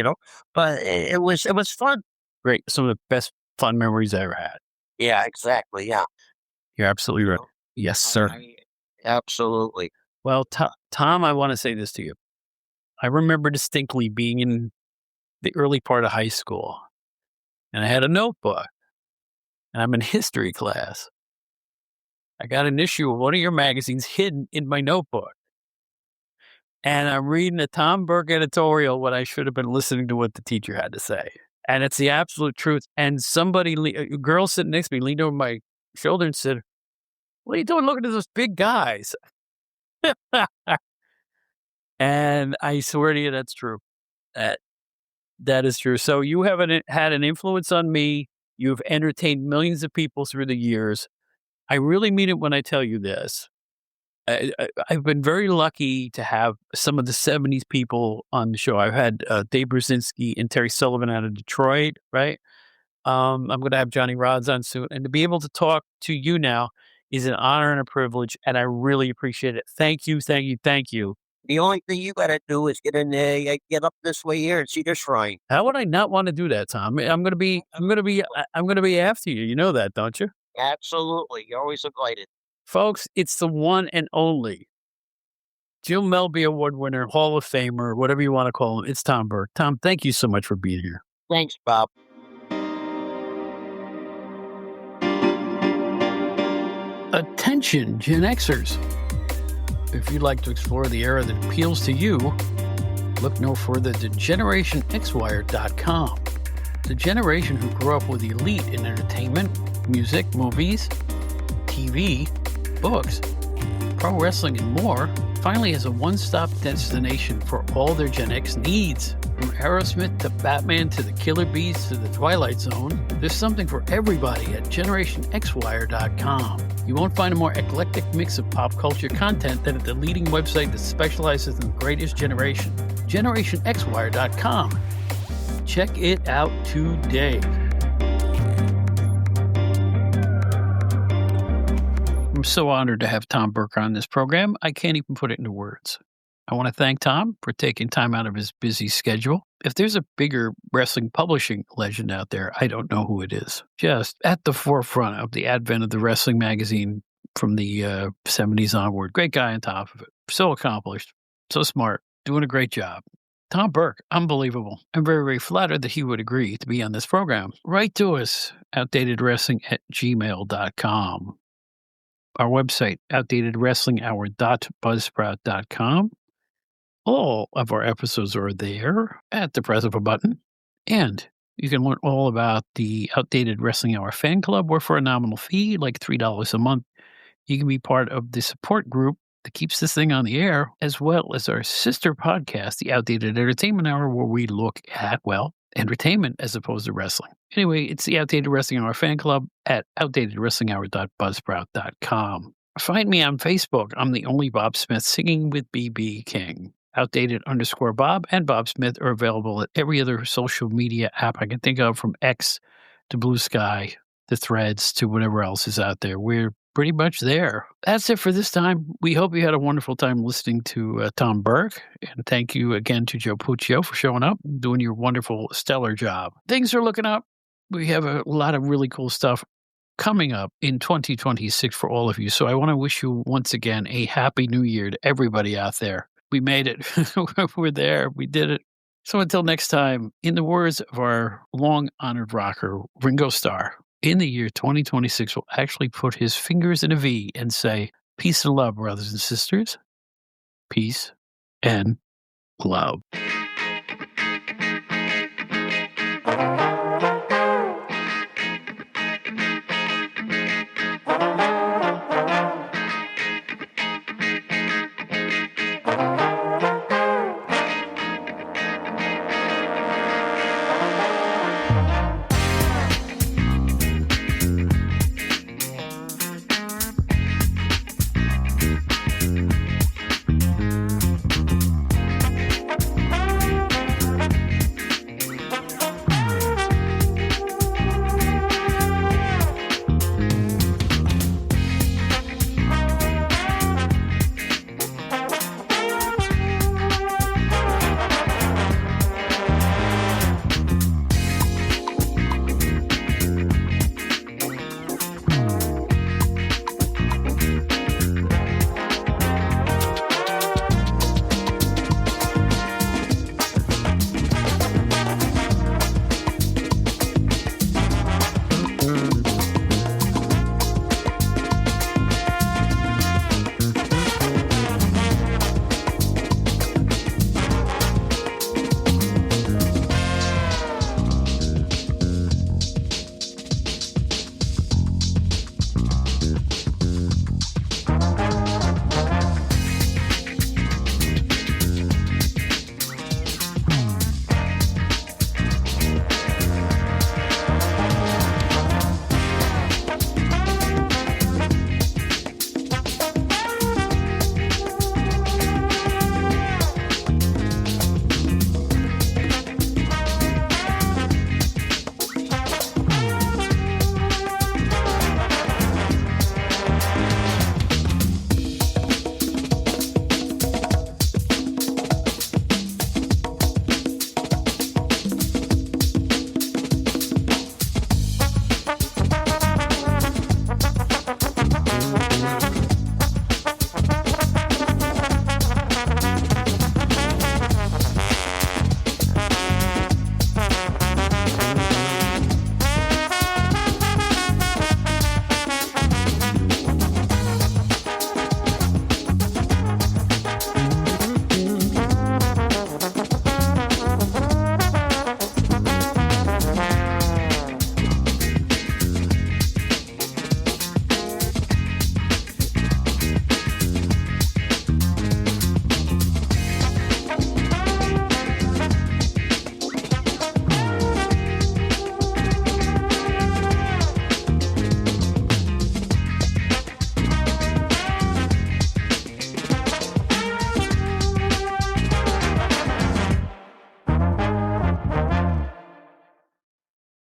[SPEAKER 3] but it was fun.
[SPEAKER 1] Great. Some of the best fun memories I ever had.
[SPEAKER 3] Yeah, exactly. Yeah.
[SPEAKER 1] You're absolutely right. Yes, sir.
[SPEAKER 3] Absolutely.
[SPEAKER 1] Well, Tom, I want to say this to you. I remember distinctly being in the early part of high school, and I had a notebook, and I'm in history class. I got an issue of one of your magazines hidden in my notebook, and I'm reading a Tom Burke editorial when I should have been listening to what the teacher had to say. And it's the absolute truth. And a girl sitting next to me leaned over my shoulder and said, "What are you doing looking at those big guys?" And I swear to you, that's true. That is true. So you have had an influence on me. You've entertained millions of people through the years. I really mean it when I tell you this. I've been very lucky to have some of the 70s people on the show. I've had Dave Brzezinski and Terry Sullivan out of Detroit, right? I'm going to have Johnny Rods on soon. And to be able to talk to you now is an honor and a privilege, and I really appreciate it. Thank you, thank you, thank you.
[SPEAKER 3] The only thing you got to do is get in there, get up this way here and see the shrine.
[SPEAKER 1] How would I not want to do that, Tom? I'm going to be after you. You know that, don't you?
[SPEAKER 3] Absolutely. You're always invited.
[SPEAKER 1] Folks, it's the one and only Jim Melby Award winner, Hall of Famer, whatever you want to call him. It's Tom Burke. Tom, thank you so much for being here.
[SPEAKER 3] Thanks, Bob.
[SPEAKER 1] Attention, Gen Xers. If you'd like to explore the era that appeals to you, look no further than GenerationXWire.com. The generation who grew up with the elite in entertainment, music, movies, TV, books, pro wrestling, and more finally has a one-stop destination for all their Gen X needs. From Aerosmith to Batman to the Killer Bees to the Twilight Zone, there's something for everybody at GenerationXWire.com. You won't find a more eclectic mix of pop culture content than at the leading website that specializes in the greatest generation, GenerationXWire.com. Check it out today. I'm so honored to have Tom Burke on this program. I can't even put it into words. I want to thank Tom for taking time out of his busy schedule. If there's a bigger wrestling publishing legend out there, I don't know who it is. Just at the forefront of the advent of the wrestling magazine from the 70s onward. Great guy on top of it. So accomplished, so smart, doing a great job. Tom Burke, unbelievable. I'm very, very flattered that he would agree to be on this program. Write to us, outdatedwrestling@gmail.com. Our website, outdatedwrestlinghour.buzzsprout.com. All of our episodes are there at the press of a button. And you can learn all about the Outdated Wrestling Hour fan club, where for a nominal fee, like $3 a month, you can be part of the support group that keeps this thing on the air, as well as our sister podcast, the Outdated Entertainment Hour, where we look at, well, entertainment as opposed to wrestling. Anyway, it's the Outdated Wrestling Hour fan club at outdatedwrestlinghour.buzzsprout.com. Find me on Facebook. I'm the only Bob Smith singing with BB King. Outdated_Bob and Bob Smith are available at every other social media app I can think of, from X to Blue Sky to Threads to whatever else is out there. We're pretty much there. That's it for this time. We hope you had a wonderful time listening to Tom Burke. And thank you again to Joe Puccio for showing up and doing your wonderful, stellar job. Things are looking up. We have a lot of really cool stuff coming up in 2026 for all of you. So I want to wish you once again a happy new year to everybody out there. We made it. We're there. We did it. So until next time, in the words of our long-honored rocker, Ringo Starr, in the year 2026 will actually put his fingers in a V and say, peace and love, brothers and sisters. Peace and love.